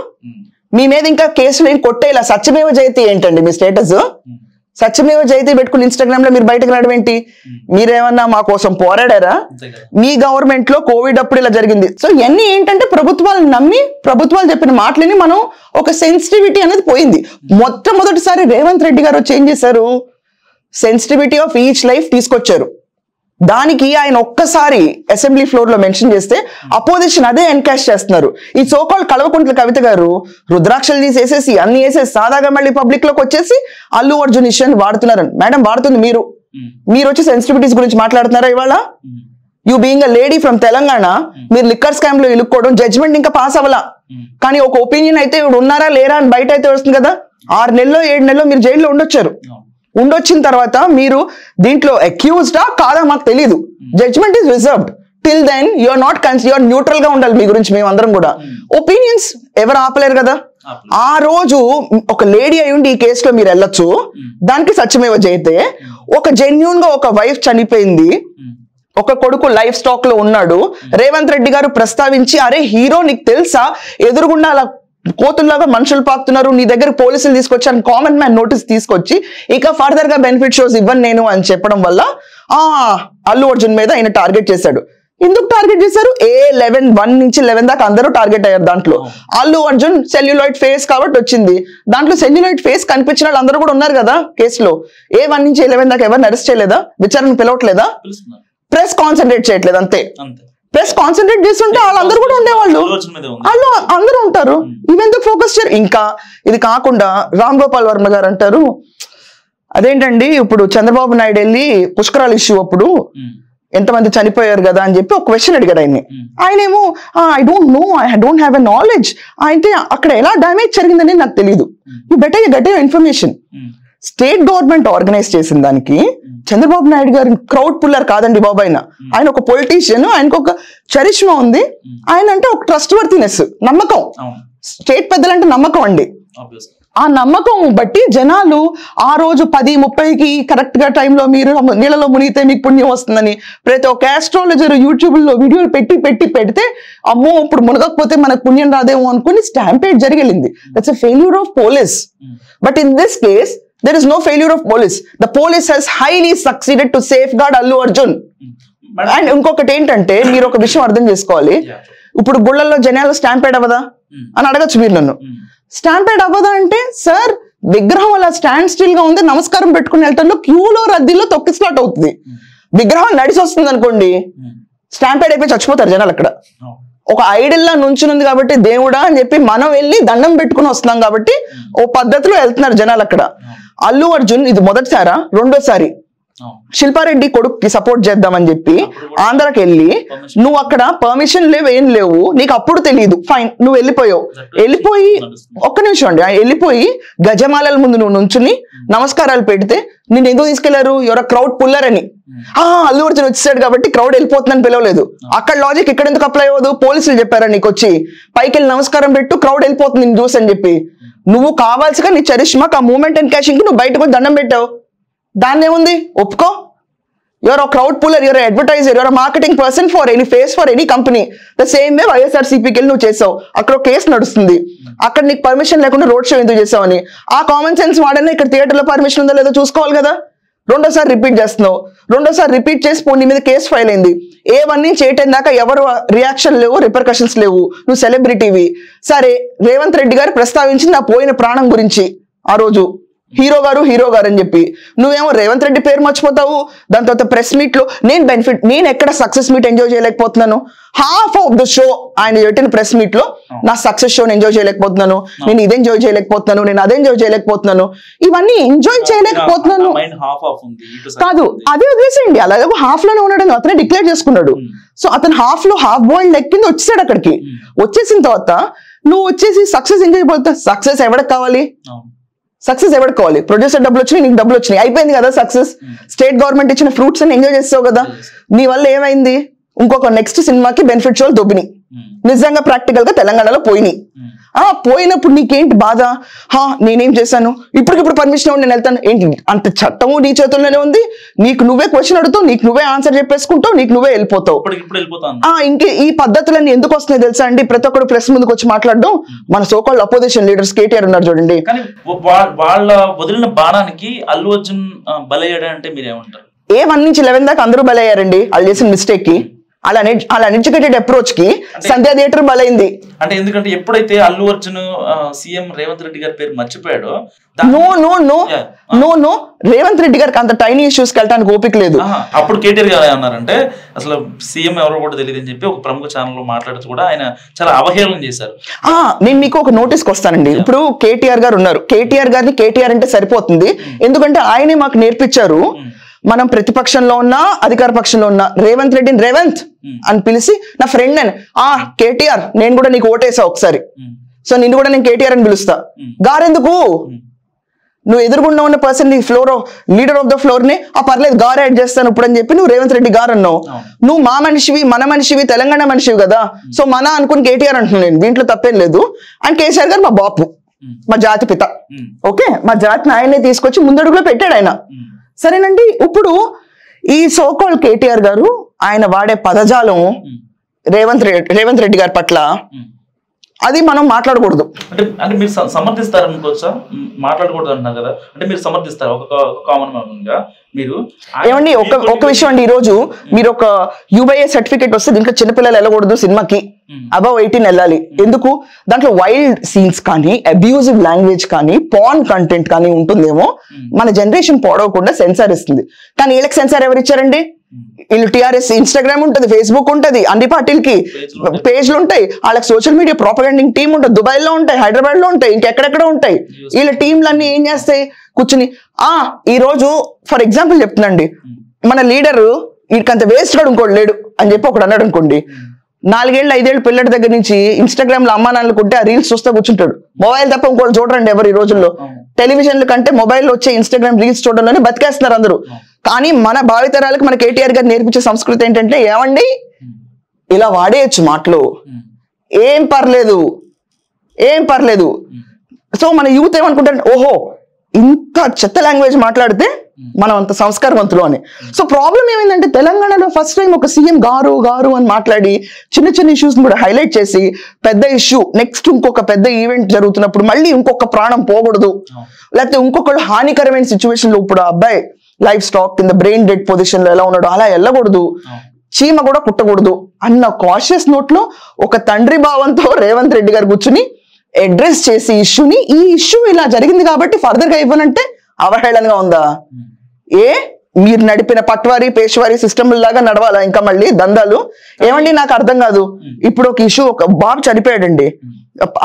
మీ మీద ఇంకా కేసులు ఏం కొట్టేలా సత్యమేవ జయతి ఏంటండి మీ స్టేటస్? సత్యమేవ జయతి పెట్టుకుని ఇన్స్టాగ్రామ్ లో మీరు బయటకు రావడం ఏంటి? మీరేమన్నా మా కోసం పోరాడారా? మీ గవర్నమెంట్ లో కోవిడ్ అప్పుడు ఇలా జరిగింది. సో ఇవన్నీ ఏంటంటే ప్రభుత్వాలను నమ్మి ప్రభుత్వాలు చెప్పిన మాటలని మనం ఒక సెన్సిటివిటీ అనేది పోయింది. మొట్టమొదటిసారి రేవంత్ రెడ్డి గారు చేంజ్ చేశారు, సెన్సిటివిటీ ఆఫ్ ఈచ్ లైఫ్ తీసుకొచ్చారు. దానికి ఆయన ఒక్కసారి అసెంబ్లీ ఫ్లోర్ లో మెన్షన్ చేస్తే అపోజిషన్ అదే ఎన్కాష్ చేస్తున్నారు. ఈ సోకాల్ కలవకుంట్ల కవిత గారు రుద్రాక్షలు తీసేసేసి అన్ని వేసేసి సాదాగా మళ్ళీ పబ్లిక్ లోకి వచ్చేసి అల్లు అర్జున్ ఇష్యూని వాడుతున్నారు. మేడం వాడుతుంది మీరు వచ్చి సెన్సిటివిటీస్ గురించి మాట్లాడుతున్నారా ఇవాళ? You being a lady from Telangana, మీరు లిక్కర్ స్కామ్ లో ఇరుక్కోవడం, జడ్జ్మెంట్ ఇంకా పాస్ అవ్వాలా, కానీ ఒక ఒపీనియన్ అయితే ఉన్నారా లేరా అని బయట అయితే వస్తుంది కదా. 6 నెలలో 7 నెలలో మీరు జైల్లో ఉండొచ్చిన తర్వాత మీరు దీంట్లో అక్యూజ్డా కాదా మాకు తెలియదు. Judgement is reserved. Till then you're not you're neutral గా ఉండాలి. మీ గురించి మేమందరం కూడా ఒపీనియన్స్ ఎవరు ఆపలేరు కదా. ఆ రోజు ఒక లేడీ అయి ఉండి ఈ కేసులో మీరు వెళ్ళొచ్చు, దానికి సత్యమేవ జయతే. ఒక జెన్యూన్ గా ఒక వైఫ్ చనిపోయింది, ఒక కొడుకు లైఫ్ స్టాక్ లో ఉన్నాడు. రేవంత్ రెడ్డి గారు ప్రస్తావించి అరే హీరో నీకు తెలుసా, ఎదురుగుండా అలా కోతుల్లాగా మనుషులు పాకుతున్నారు, నీ దగ్గర పోలీసులు తీసుకొచ్చాను, కామన్ మ్యాన్ నోటీస్ తీసుకొచ్చి ఇక ఫర్దర్ గా బెనిఫిట్ షోస్ ఇవ్వను నేను అని చెప్పడం వల్ల అల్లు అర్జున్ మీద ఆయన టార్గెట్ చేశాడు. ఎందుకు టార్గెట్ చేశారు? A11 1 నుంచి 11 దాకా అందరూ టార్గెట్ అయ్యారు. దాంట్లో అల్లు అర్జున్ సెల్యులాయిడ్ ఫేస్ కాబట్టి వచ్చింది. దాంట్లో సెల్యులాయిడ్ ఫేస్ కనిపించిన వాళ్ళు అందరూ కూడా ఉన్నారు కదా కేసులో. A1 నుంచి 11 దాకా ఎవరిని అరెస్ట్ చేయలేదా? విచారణ పిలవట్లేదా? ప్రెస్ కాన్సన్ట్రేట్ చేయట్లేదు అంతే. ప్రెస్ కాన్సన్ట్రేట్ చేస్తుంటే వాళ్ళందరూ కూడా ఉండేవాళ్ళు, వాళ్ళు అందరూ ఉంటారు. ఇవెందుకు ఫోకస్ చేయరు? ఇంకా ఇది కాకుండా రామ్ గోపాల్ వర్మ గారు అంటారు, అదేంటండి ఇప్పుడు చంద్రబాబు నాయుడు వెళ్ళి పుష్కరాల ఇష్యూ అప్పుడు ఎంతమంది చనిపోయారు కదా అని చెప్పి ఒక క్వశ్చన్ అడిగాడు ఆయన్ని. ఆయనేమో I don't know, I don't have a knowledge, అయితే అక్కడ ఎలా డ్యామేజ్ జరిగిందని నాకు తెలియదు. You better you get information. State government organise చేసిన దానికి చంద్రబాబు నాయుడు గారు క్రౌడ్ పుల్లర్ కాదండి బాబు. ఆయన ఒక పొలిటీషియన్, ఆయనకు ఒక చరిష్మా ఉంది. ఆయన అంటే ఒక ట్రస్ట్ వర్తినెస్, నమ్మకం. స్టేట్ పెద్దలంటే నమ్మకం అండి. ఆ నమ్మకం బట్టి జనాలు ఆ రోజు 10:30కి కరెక్ట్ గా టైంలో మీరు నీళ్ళలో మునిగితే మీకు పుణ్యం వస్తుందని ప్రతి ఒక్క ఆస్ట్రాలజర్ యూట్యూబ్ లో వీడియోలు పెడితే అమ్మో ఇప్పుడు మునగకపోతే మనకు పుణ్యం రాదేమో అనుకుని స్టాంపేడ్ జరిగింది. That's a failure of police. But in this case There is no failure of police. The police has highly succeeded to safeguard Allu Arjun. And ఇంకొకటి ఏంటంటే మీరు ఒక విషయం అర్థం చేసుకోవాలి. ఇప్పుడు గుళ్ళల్లో జనాలు స్టాంపేడ్ అవ్వదా అని అడగచ్చు మీరు నన్ను. స్టాంపేడ్ అవ్వదా అంటే సార్ విగ్రహం అలా స్టాండ్ స్టిల్ గా ఉంది, నమస్కారం పెట్టుకుని వెళ్తాలో క్యూలో రద్దీలో తొక్కిస్లాట్ అవుతుంది. విగ్రహం నడిచి వస్తుంది అనుకోండి, స్టాంపేడ్ అయిపోయి చచ్చిపోతారు జనాలు. అక్కడ ఒక ఐడల్ లా నుంచునుంది కాబట్టి దేవుడా అని చెప్పి మనం వెళ్ళి దండం పెట్టుకుని వస్తున్నాం కాబట్టి ఓ పద్ధతిలో వెళ్తున్నారు జనాలు అక్కడ. అల్లు అర్జున్ ఇది మొదటిసారా రెండోసారి శిల్పారెడ్డి కొడుకుకి సపోర్ట్ చేద్దామని చెప్పి ఆంధ్రాకి వెళ్ళి నువ్వు అక్కడ పర్మిషన్ లేవు ఏం లేవు, నీకు అప్పుడు తెలియదు, ఫైన్ నువ్వు వెళ్ళిపోయావు. వెళ్ళిపోయి ఒక్క నిమిషం అండి, వెళ్ళిపోయి గజమాలల ముందు నువ్వు నుంచుని నమస్కారాలు పెడితే నేను ఎందుకు తీసుకెళ్లారు? ఎవరో క్రౌడ్ పుల్లర్ అని. అల్లు అర్జున్ వచ్చేసాడు కాబట్టి క్రౌడ్ వెళ్ళిపోతుందని పిలవలేదు. అక్కడ లాజిక్ ఇక్కడ ఎందుకు అప్లై అవ్వదు? పోలీసులు చెప్పారా నీకు వచ్చి పైకి వెళ్ళి నమస్కారం పెట్టు, క్రౌడ్ వెళ్ళిపోతుంది నేను చూసి అని చెప్పి. నువ్వు కావాల్సిగా నీ చరిష్మాకి ఆ మూమెంట్ అండ్ క్యాషింగ్ కి నువ్వు బయటకు దండం పెట్టావు, దాన్ని ఏముంది ఒప్పుకో. Your crowd puller, your advertiser, your marketing person for any face for any company. The same way వైఎస్ఆర్సీపీకి వెళ్ళి నువ్వు చేసావు, అక్కడ ఒక కేసు నడుస్తుంది, అక్కడ నీకు పర్మిషన్ లేకుండా రోడ్ షో ఎందుకు చేసావని. ఆ కామన్ సెన్స్ వాడైనా ఇక్కడ థియేటర్లో పర్మిషన్ ఉందో లేదో చూసుకోవాలి కదా. రెండోసారి రిపీట్ చేస్తున్నావు, రెండోసారి రిపీట్ చేసి నీ మీద కేసు ఫైల్ అయింది. ఏవన్నీ చేయటం దాకా ఎవరు రియాక్షన్ లేవు, రిపర్కషన్స్ లేవు, నువ్వు సెలబ్రిటీవి. సరే రేవంత్ రెడ్డి గారు ప్రస్తావించింది నా పోయిన ప్రాణం గురించి ఆ రోజు, హీరో గారు అని చెప్పి. నువ్వేమో రేవంత్ రెడ్డి పేరు మర్చిపోతావు. దాని తర్వాత ప్రెస్ మీట్ లో నేను ఎక్కడ సక్సెస్ మీట్ ఎంజాయ్ చేయలేకపోతున్నాను. హాఫ్ ఆఫ్ ద షో ఆయన పెట్టిన ప్రెస్ మీట్ లో నా సక్సెస్ షోని ఎంజాయ్ చేయలేకపోతున్నాను, నేను ఇది ఎంజాయ్ చేయలేకపోతున్నాను, నేను అదే ఎంజాయ్ చేయలేకపోతున్నాను, ఇవన్నీ ఎంజాయ్ చేయలేకపోతున్నాను కాదు. అదే వదిలేసేయండి, అలాగే హాఫ్ లోనే ఉన్నాడు అతనే డిక్లేర్ చేసుకున్నాడు. సో అతను హాఫ్ లో హాఫ్ బాయిల్డ్ ఎక్కింది వచ్చేసాడు అక్కడికి. వచ్చేసిన తర్వాత నువ్వు వచ్చేసి సక్సెస్ ఎంజాయ్ అయిపోతా. సక్సెస్ ఎవరికి కావాలి? సక్సెస్ ఎవరికి కావాలి? ప్రొడ్యూసర్ డబ్బులు వచ్చినాయి, నీకు డబ్బులు వచ్చినాయి, అయిపోయింది కదా సక్సెస్. స్టేట్ గవర్నమెంట్ ఇచ్చిన ఫ్రూట్స్ అని ఎంజాయ్ చేస్తావు కదా. నీ వల్ల ఏమైంది? ఇంకొక నెక్స్ట్ సినిమాకి బెనిఫిట్ షోలు దొబ్బినాయి, నిజంగా ప్రాక్టికల్ గా తెలంగాణలో పోయినాయి. పోయినప్పుడు నీకేంటి బాధ? నేనేం చేశాను, ఇప్పటికిప్పుడు పర్మిషన్ నేను వెళ్తాను ఏంటి? అంత చట్టము నీ చేతుల్లోనే ఉంది, నీకు నువ్వే క్వశ్చన్ అడుగుతావు, నీకు నువ్వే ఆన్సర్ చెప్పేసుకుంటావు, నీకు నువ్వే వెళ్ళిపోతావు. ఇంకే ఈ పద్ధతులన్నీ ఎందుకు వస్తున్నాయి తెలుసా అండి? ప్రతి ఒక్కరు ప్రెస్ ముందుకు వచ్చి మాట్లాడడం. మన సోకాల్డ్ అపోజిషన్ లీడర్స్ కేటీఆర్ ఉన్నారు చూడండి, వాళ్ళ వదిలిన బాణానికి అల్లు అర్జున్ బలయ్యాడు అంటే మీరేమంటారు? ఏ 1 నుంచి 11 దాకా అందరూ బలయ్యారండి వాళ్ళు చేసిన మిస్టేక్ కి. అలా అన్ఎడ్యుకేటెడ్ అప్రోచ్ కి సంధ్యా థియేటర్ బలైంది. అంటే ఎందుకంటే ఎప్పుడైతే అల్లు అర్జున్ సీఎం రేవంత్ రెడ్డి గారి పేరు మర్చిపోయాడో, నో రేవంత్ రెడ్డి గారికి అంత టైనీ ఇష్యూస్ కి వెళ్ళడానికి ఓపిక లేదు. అప్పుడు కేటీఆర్ గారు అన్నారంటే అసలు సీఎం ఎవరో కూడా తెలియదు అని చెప్పి ఒక ప్రముఖ ఛానల్ లో మాట్లాడుతూ కూడా ఆయన చాలా అవహేళన చేశారు. నేను మీకు ఒక నోటీస్ కి వస్తానండి. ఇప్పుడు కేటీఆర్ గారు ఉన్నారు, కేటీఆర్ గారిని కేటీఆర్ అంటే సరిపోతుంది, ఎందుకంటే ఆయనే మాకు నేర్పించారు. మనం ప్రతిపక్షంలో ఉన్నా అధికార పక్షంలో ఉన్నా రేవంత్ రెడ్డిని రేవంత్ అని పిలిచి నా ఫ్రెండ్ అని, కేటీఆర్ నేను కూడా నీకు ఓటేసా ఒకసారి, సో నిన్ను కూడా నేను కేటీఆర్ అని పిలుస్తా. గారెందుకు? నువ్వు ఎదురుగుండా ఉన్న పర్సన్ నీ floor leader of the floor ని పర్లేదు గారు యాడ్ చేస్తాను ఇప్పుడు అని చెప్పి నువ్వు రేవంత్ రెడ్డి గారు అన్నావు. నువ్వు మా మనిషివి, మన మనిషివి, తెలంగాణ మనిషివి కదా, సో మన అనుకుని కేటీఆర్ అంటున్నాను నేను, దీంట్లో తప్పేం లేదు. అండ్ కేసీఆర్ గారు మా బాపు, మా జాతి పిత, ఓకే, మా జాతిని ఆయనే తీసుకొచ్చి ముందడుగులో పెట్టాడు ఆయన. సరేనండి, ఇప్పుడు ఈ సోకాల్ కేటీఆర్ గారు ఆయన వాడే పదజాలం రేవంత్ రెడ్డి గారి పట్ల అది మనం మాట్లాడకూడదు. అంటే మీరు సమర్థిస్తారు అనుకోవచ్చా? మాట్లాడకూడదు అంటున్నారు కదా, అంటే మీరు సమర్థిస్తారు ఒక కామన్ మ్యాన్ గా మీరు. ఏమండి ఒక విషయం అండి, ఈ రోజు మీరు ఒక యూబీఐ సర్టిఫికేట్ వస్తే దీంట్లో చిన్నపిల్లలు వెళ్ళకూడదు, సినిమాకి అబవ్ 18 వెళ్ళాలి. ఎందుకు? దాంట్లో వైల్డ్ సీన్స్ కానీ, అబ్యూజివ్ లాంగ్వేజ్ కానీ, పార్న్ కంటెంట్ కానీ ఉంటుందేమో, మన జనరేషన్ పాడవకుండా సెన్సార్ ఇస్తుంది. కానీ వీళ్ళకి సెన్సార్ ఎవరు ఇచ్చారండి? వీళ్ళు టీఆర్ఎస్ ఇన్స్టాగ్రామ్ ఉంటది, ఫేస్బుక్ ఉంటది, అన్ని పార్టీలకి పేజ్లు ఉంటాయి, వాళ్ళకి సోషల్ మీడియా ప్రాపగండింగ్ టీం ఉంటుంది, దుబాయ్ లో ఉంటాయి, హైదరాబాద్ లో ఉంటాయి, ఇంకెక్కడెక్కడ ఉంటాయి. వీళ్ళ టీంలన్నీ ఏం చేస్తాయి? కూర్చుని ఈ రోజు ఫర్ ఎగ్జాంపుల్ చెప్తున్నాండి, మన లీడరు వీడికంత వేస్ట్ గా ఇంకోటి లేడు అని చెప్పి ఒకడు అన్నాడు అనుకోండి, 4 ఏళ్ళు 5 ఏళ్ళు పిల్లడి దగ్గర నుంచి ఇన్స్టాగ్రామ్ లో అమ్మా నాన్నలు ఉంటే ఆ రీల్స్ చూస్తే కూర్చుంటాడు. మొబైల్ తప్ప ఇంకోటి చూడరండి ఎవరు ఈ రోజుల్లో. టెలివిజన్ల కంటే మొబైల్లో వచ్చే ఇన్స్టాగ్రామ్ రీల్స్ చూడడంలోనే బతికేస్తున్నారు అందరూ. కానీ మన భావితరాలకు మన కేటీఆర్ గారు నేర్పించే సంస్కృతి ఏంటంటే, ఏమండి ఇలా వాడేయచ్చు మాటలు, ఏం పర్లేదు. సో మన యూత్ ఏమనుకుంటారు, ఓహో ఇంత చెత్త లాంగ్వేజ్ మాట్లాడితే మనం అంత సంస్కారవంతులు అని. సో ప్రాబ్లం ఏమైందంటే తెలంగాణలో ఫస్ట్ టైం ఒక సీఎం గారు గారు అని మాట్లాడి చిన్న చిన్న ఇష్యూస్ కూడా హైలైట్ చేసి పెద్ద ఇష్యూ నెక్స్ట్ ఇంకొక పెద్ద ఈవెంట్ జరుగుతున్నప్పుడు మళ్ళీ ఇంకొక ప్రాణం పోకూడదు, లేకపోతే ఇంకొకళ్ళు హానికరమైన సిచ్యువేషన్ లో, ఇప్పుడు అబ్బాయి లైఫ్ స్టాక్ కింద బ్రెయిన్ డెడ్ పొజిషన్ లో ఎలా ఉన్నాడు అలా వెళ్ళకూడదు, చీమ కూడా కుట్టకూడదు అన్న కాషియస్ నోట్ లో ఒక తండ్రి భావంతో రేవంత్ రెడ్డి గారు కూర్చుని అడ్రస్ చేసి ఇష్యూని, ఈ ఇష్యూ ఇలా జరిగింది కాబట్టి ఫర్దర్ గా ఇవ్వనంటే అవహేళనగా ఉందా? మీరు నడిపిన పట్వారీ పేష్వారీ సిస్టమ్ లాగా నడవాలా ఇంకా మళ్ళీ దందాలు? ఏమండి నాకు అర్థం కాదు. ఇప్పుడు ఒక ఇష్యూ, ఒక బాబు చనిపోయాడండి,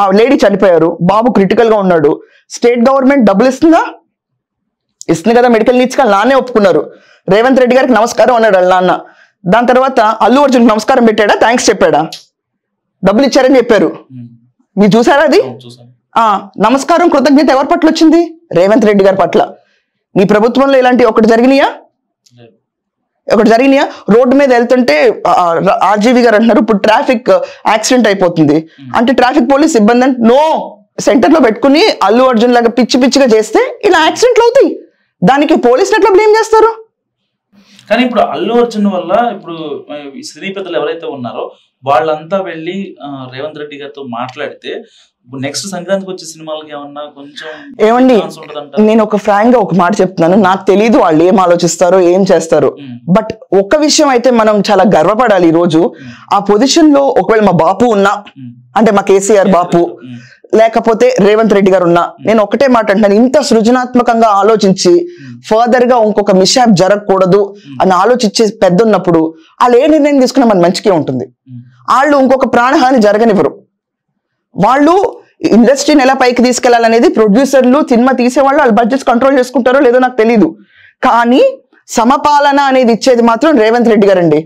ఆ లేడీ చనిపోయారు, బాబు క్రిటికల్ గా ఉన్నాడు, స్టేట్ గవర్నమెంట్ డబ్బులు ఇస్తుందా? ఇస్తుంది కదా, మెడికల్ నీడ్స్ గా. నాన్నే ఒప్పుకున్నారు. రేవంత్ రెడ్డి గారికి నమస్కారం అన్నాడు వాళ్ళ నాన్న. దాని తర్వాత అల్లు అర్జున్ నమస్కారం పెట్టాడా, థ్యాంక్స్ చెప్పాడా? డబ్బులు ఇచ్చారని చెప్పారు. మీరు చూసారా అది? నమస్కారం కృతజ్ఞత ఎవరి పట్ల వచ్చింది? రేవంత్ రెడ్డి గారి పట్ల. నీ ప్రభుత్వంలో ఇలాంటి ఒకటి జరిగినాయా? రోడ్డు మీద వెళ్తుంటే ఆర్జీవి గారు అంటున్నారు ఇప్పుడు ట్రాఫిక్ యాక్సిడెంట్ అయిపోతుంది అంటే ట్రాఫిక్ పోలీస్ ఇబ్బంది అంటే నో, సెంటర్ లో పెట్టుకుని అల్లు అర్జున్ లాగా పిచ్చి పిచ్చిగా చేస్తే ఇలా యాక్సిడెంట్లు అవుతాయి. దానికి పోలీసులు ఎట్లా బ్లేమ్ చేస్తారు? కానీ ఇప్పుడు అల్లు అర్జున్ వల్ల ఇప్పుడు సినీ పెద్దలు ఎవరైతే ఉన్నారో వాళ్ళంతా వెళ్ళి రేవంత్ రెడ్డి గారితో మాట్లాడితే నెక్స్ట్ సంక్రాంతికి వచ్చే సినిమాలకి ఏమన్నా కొంచెం ఏమండి, నేను ఒక ఫ్రాంక్ గా ఒక మాట చెప్తున్నాను, నాకు తెలీదు వాళ్ళు ఏం ఆలోచిస్తారో ఏం చేస్తారో, బట్ ఒక్క విషయం అయితే మనం చాలా గర్వపడాలి. ఈ రోజు ఆ పొజిషన్ లో ఒకవేళ మా బాపు ఉన్నా, అంటే మా కేసీఆర్ బాపు, లేకపోతే రేవంత్ రెడ్డి గారు ఉన్నా, నేను ఒకటే మాట అంటున్నాను, ఇంత సృజనాత్మకంగా ఆలోచించి ఫర్దర్ గా ఇంకొక మిస్హాప్ జరగకూడదు అని ఆలోచించే పెద్ద ఉన్నప్పుడు వాళ్ళు ఏ నిర్ణయం తీసుకున్నా మన మంచికే ఉంటుంది. వాళ్ళు ఇంకొక ప్రాణహాని జరగనివ్వరు. వాళ్ళు ఇండస్ట్రీని ఎలా పైకి తీసుకెళ్లాలనేది ప్రొడ్యూసర్లు, సినిమా తీసేవాళ్ళు వాళ్ళ బడ్జెట్స్ కంట్రోల్ చేసుకుంటారో లేదో నాకు తెలీదు, కానీ సమపాలన అనేది ఇచ్చేది మాత్రం రేవంత్ రెడ్డి గారు అండి.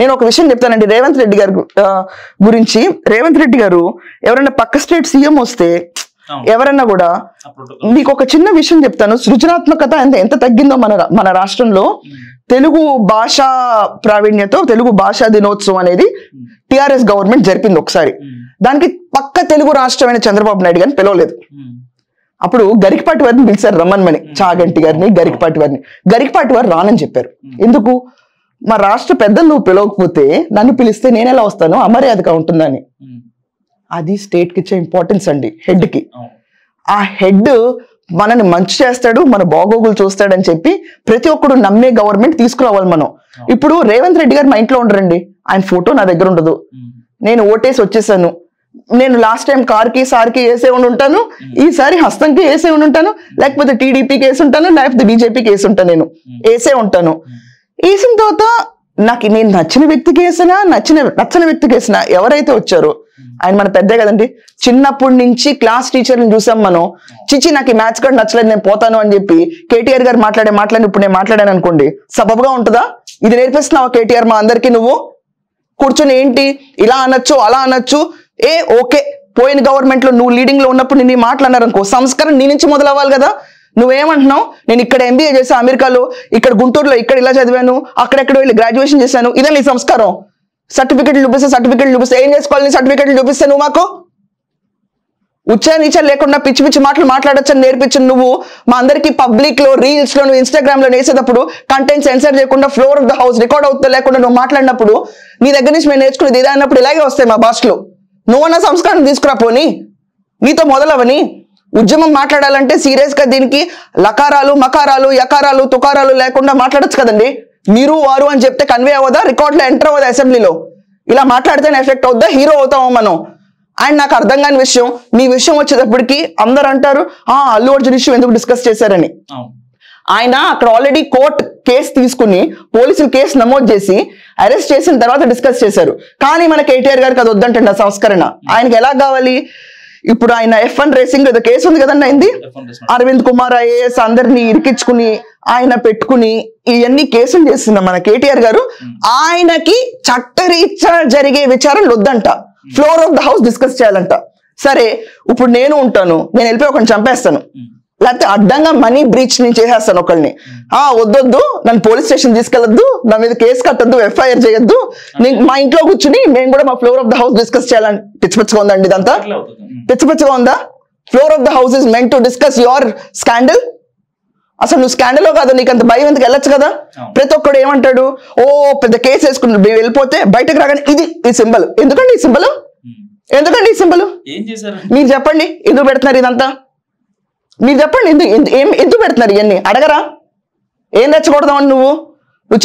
నేను ఒక విషయం చెప్తానండి రేవంత్ రెడ్డి గారు గురించి. రేవంత్ రెడ్డి గారు ఎవరైనా పక్క స్టేట్ సీఎం వస్తే ఎవరన్నా కూడా, మీకు ఒక చిన్న విషయం చెప్తాను, సృజనాత్మకత ఎంత తగ్గిందో మన రాష్ట్రంలో. తెలుగు భాషా ప్రావీణ్యతో తెలుగు భాషా దినోత్సవం అనేది టిఆర్ఎస్ గవర్నమెంట్ జరిపింది ఒకసారి. దానికి పక్క తెలుగు రాష్ట్రమైన చంద్రబాబు నాయుడు గారిని పిలవలేదు. అప్పుడు గరికపాటి వారిని పిలిచారు, రమ్మన్మని, చాగంటి గారిని, గరికపాటి వారిని. గరికపాటి వారు రానని చెప్పారు. ఎందుకు? మా రాష్ట్ర పెద్దలు నువ్వు పిలవకపోతే నన్ను పిలిస్తే నేను ఎలా వస్తాను, అమర్యాదగా ఉంటుందని. అది స్టేట్ కి ఇచ్చే ఇంపార్టెన్స్ అండి, హెడ్ కి. ఆ హెడ్ మనని మంచి చేస్తాడు, మన బాగోగులు చూస్తాడని చెప్పి ప్రతి ఒక్కడు నమ్మే గవర్నమెంట్ తీసుకురావాలి మనం. ఇప్పుడు రేవంత్ రెడ్డి గారు మా ఇంట్లో ఉండరండి, ఆయన ఫోటో నా దగ్గర ఉండదు. నేను ఓటేసి వచ్చేసాను. నేను లాస్ట్ టైం కార్కి సార్కి వేసే ఉండి ఉంటాను, ఈసారి హస్తంకి వేసే ఉండి ఉంటాను, లేకపోతే టీడీపీకి వేసి ఉంటాను, లేకపోతే బీజేపీకి వేసి ఉంటాను. నేను వేసే ఉంటాను. వేసిన తర్వాత నాకు నేను నచ్చిన వ్యక్తికి వేసినా నచ్చని వ్యక్తికి వేసినా ఎవరైతే వచ్చారో ఆయన మన పెద్దే కదండి. చిన్నప్పటి నుంచి క్లాస్ టీచర్ని చూసాం మనం. చిచి నాకు ఈ మ్యాథ్స్ కూడా నచ్చలేదు నేను పోతాను అని చెప్పి కేటీఆర్ గారు మాట్లాడి ఇప్పుడు నేను మాట్లాడాను అనుకోండి, సబబుగా ఉంటుందా? ఇది నేర్పిస్తున్నావా కేటీఆర్ మా అందరికి? నువ్వు కూర్చొని ఏంటి ఇలా అనొచ్చు అలా అనొచ్చు, ఓకే పోయిన గవర్నమెంట్ లో నువ్వు లీడింగ్ లో ఉన్నప్పుడు నేను మాట్లాడినారు అనుకో, సంస్కారం నీ నుంచి మొదలవ్వాలి కదా. నువ్వేమంటున్నావు, నేను ఇక్కడ ఎంబీఏ చేశాను అమెరికాలో, ఇక్కడ గుంటూరులో ఇక్కడ ఇలా చదివాను, అక్కడెక్కడ వెళ్ళి గ్రాడ్యుయేషన్ చేశాను, ఇదే నీ సంస్కారం? సర్టిఫికెట్లు చూపిస్తే ఏం చేసుకోవాలి? నీ సర్టిఫికెట్లు చూపిస్తే నువ్వు మాకు ఉచ్చా నీచా లేకుండా పిచ్చి పిచ్చి మాటలు మాట్లాడొచ్చని నేర్పించు. నువ్వు మా అందరికి పబ్లిక్ లో, రీల్స్ లో, నువ్వు ఇన్స్టాగ్రామ్ లో వేసేటప్పుడు కంటెంట్ సెన్సర్ చేయకుండా floor of the house record అవుతుందో లేకుండా నువ్వు మాట్లాడినప్పుడు నీ దగ్గర నుంచి మేము నేర్చుకునేది ఇదే అన్నప్పుడు ఇలాగే వస్తాయి మా భాషలో. నువ్వన్న సంస్కారం తీసుకురా పోని, నీతో మొదలవని. ఉద్యమం మాట్లాడాలంటే సీరియస్ గా దీనికి లకారాలు మకారాలు యకారాలు తుకారాలు లేకుండా మాట్లాడచ్చు కదండి. మీరు వారు అని చెప్తే కన్వే అవ్వదా? రికార్డ్ లో ఎంటర్ అవ్వదా? అసెంబ్లీలో ఇలా మాట్లాడితేనే ఎఫెక్ట్ అవుద్దా? హీరో అవుతామో మనం? అండ్ నాకు అర్థం కాని విషయం, మీ విషయం వచ్చేటప్పటికి అందరు అంటారు అల్లు అర్జున్ ఇష్యూ ఎందుకు డిస్కస్ చేశారని. ఆయన అక్కడ ఆల్రెడీ కోర్ట్ కేసు తీసుకుని పోలీసులు కేసు నమోదు చేసి అరెస్ట్ చేసిన తర్వాత డిస్కస్ చేశారు. కానీ మన కేటీఆర్ గారికి అది వద్దంటండి ఆ సంస్కరణ. ఆయనకి ఎలా కావాలి? ఇప్పుడు ఆయన F1 రేసింగ్ ఏదో కేసు ఉంది కదండి అయింది, అరవింద్ కుమార్ ఐఏఎస్ అందరినీ ఇరికించుకుని ఆయన పెట్టుకుని ఇవన్నీ కేసులు చేస్తున్న మన కేటీఆర్ గారు, ఆయనకి చట్టరీత్యా జరిగే విచారణ వద్దంట, floor of the house discuss చేయాలంట. సరే ఇప్పుడు నేను ఉంటాను, నేను వెళ్ళిపోయి ఒకరిని చంపేస్తాను, లేకపోతే అడ్డంగా మనీ బ్రీచ్ నేను చేసేస్తాను ఒకళ్ళని, వద్దొద్దు నన్ను పోలీస్ స్టేషన్ తీసుకెళ్లొద్దు, నా మీద కేసు కట్టద్దు, FIR చేయొద్దు, మా ఇంట్లో కూర్చుని మేము కూడా మా floor of the house discuss చేయాలని పిచ్చిపిచ్చిగా ఉందండి. ఇదంతా పిచ్చిపిచ్చిగా ఉందా? Floor of the house is meant to discuss your scandal. అసలు నువ్వు స్కాండలో కాదు, నీకు అంత భయం ఎందుకు? వెళ్ళొచ్చు కదా. ప్రతి ఒక్కడు ఏమంటాడు, ఓ పెద్ద కేసు వేసుకుని వెళ్ళిపోతే బయటకు రాగానే ఈ సింబల్. ఎందుకండి ఈ సింబల్? ఎందుకండి ఈ సింబల్? మీరు చెప్పండి, ఎందుకు పెడుతున్నారు ఇదంతా? మీరు చెప్పండి, ఎందుకు పెడుతున్నారు ఇవన్నీ? అడగరా? ఏం తెచ్చకూడదామని నువ్వు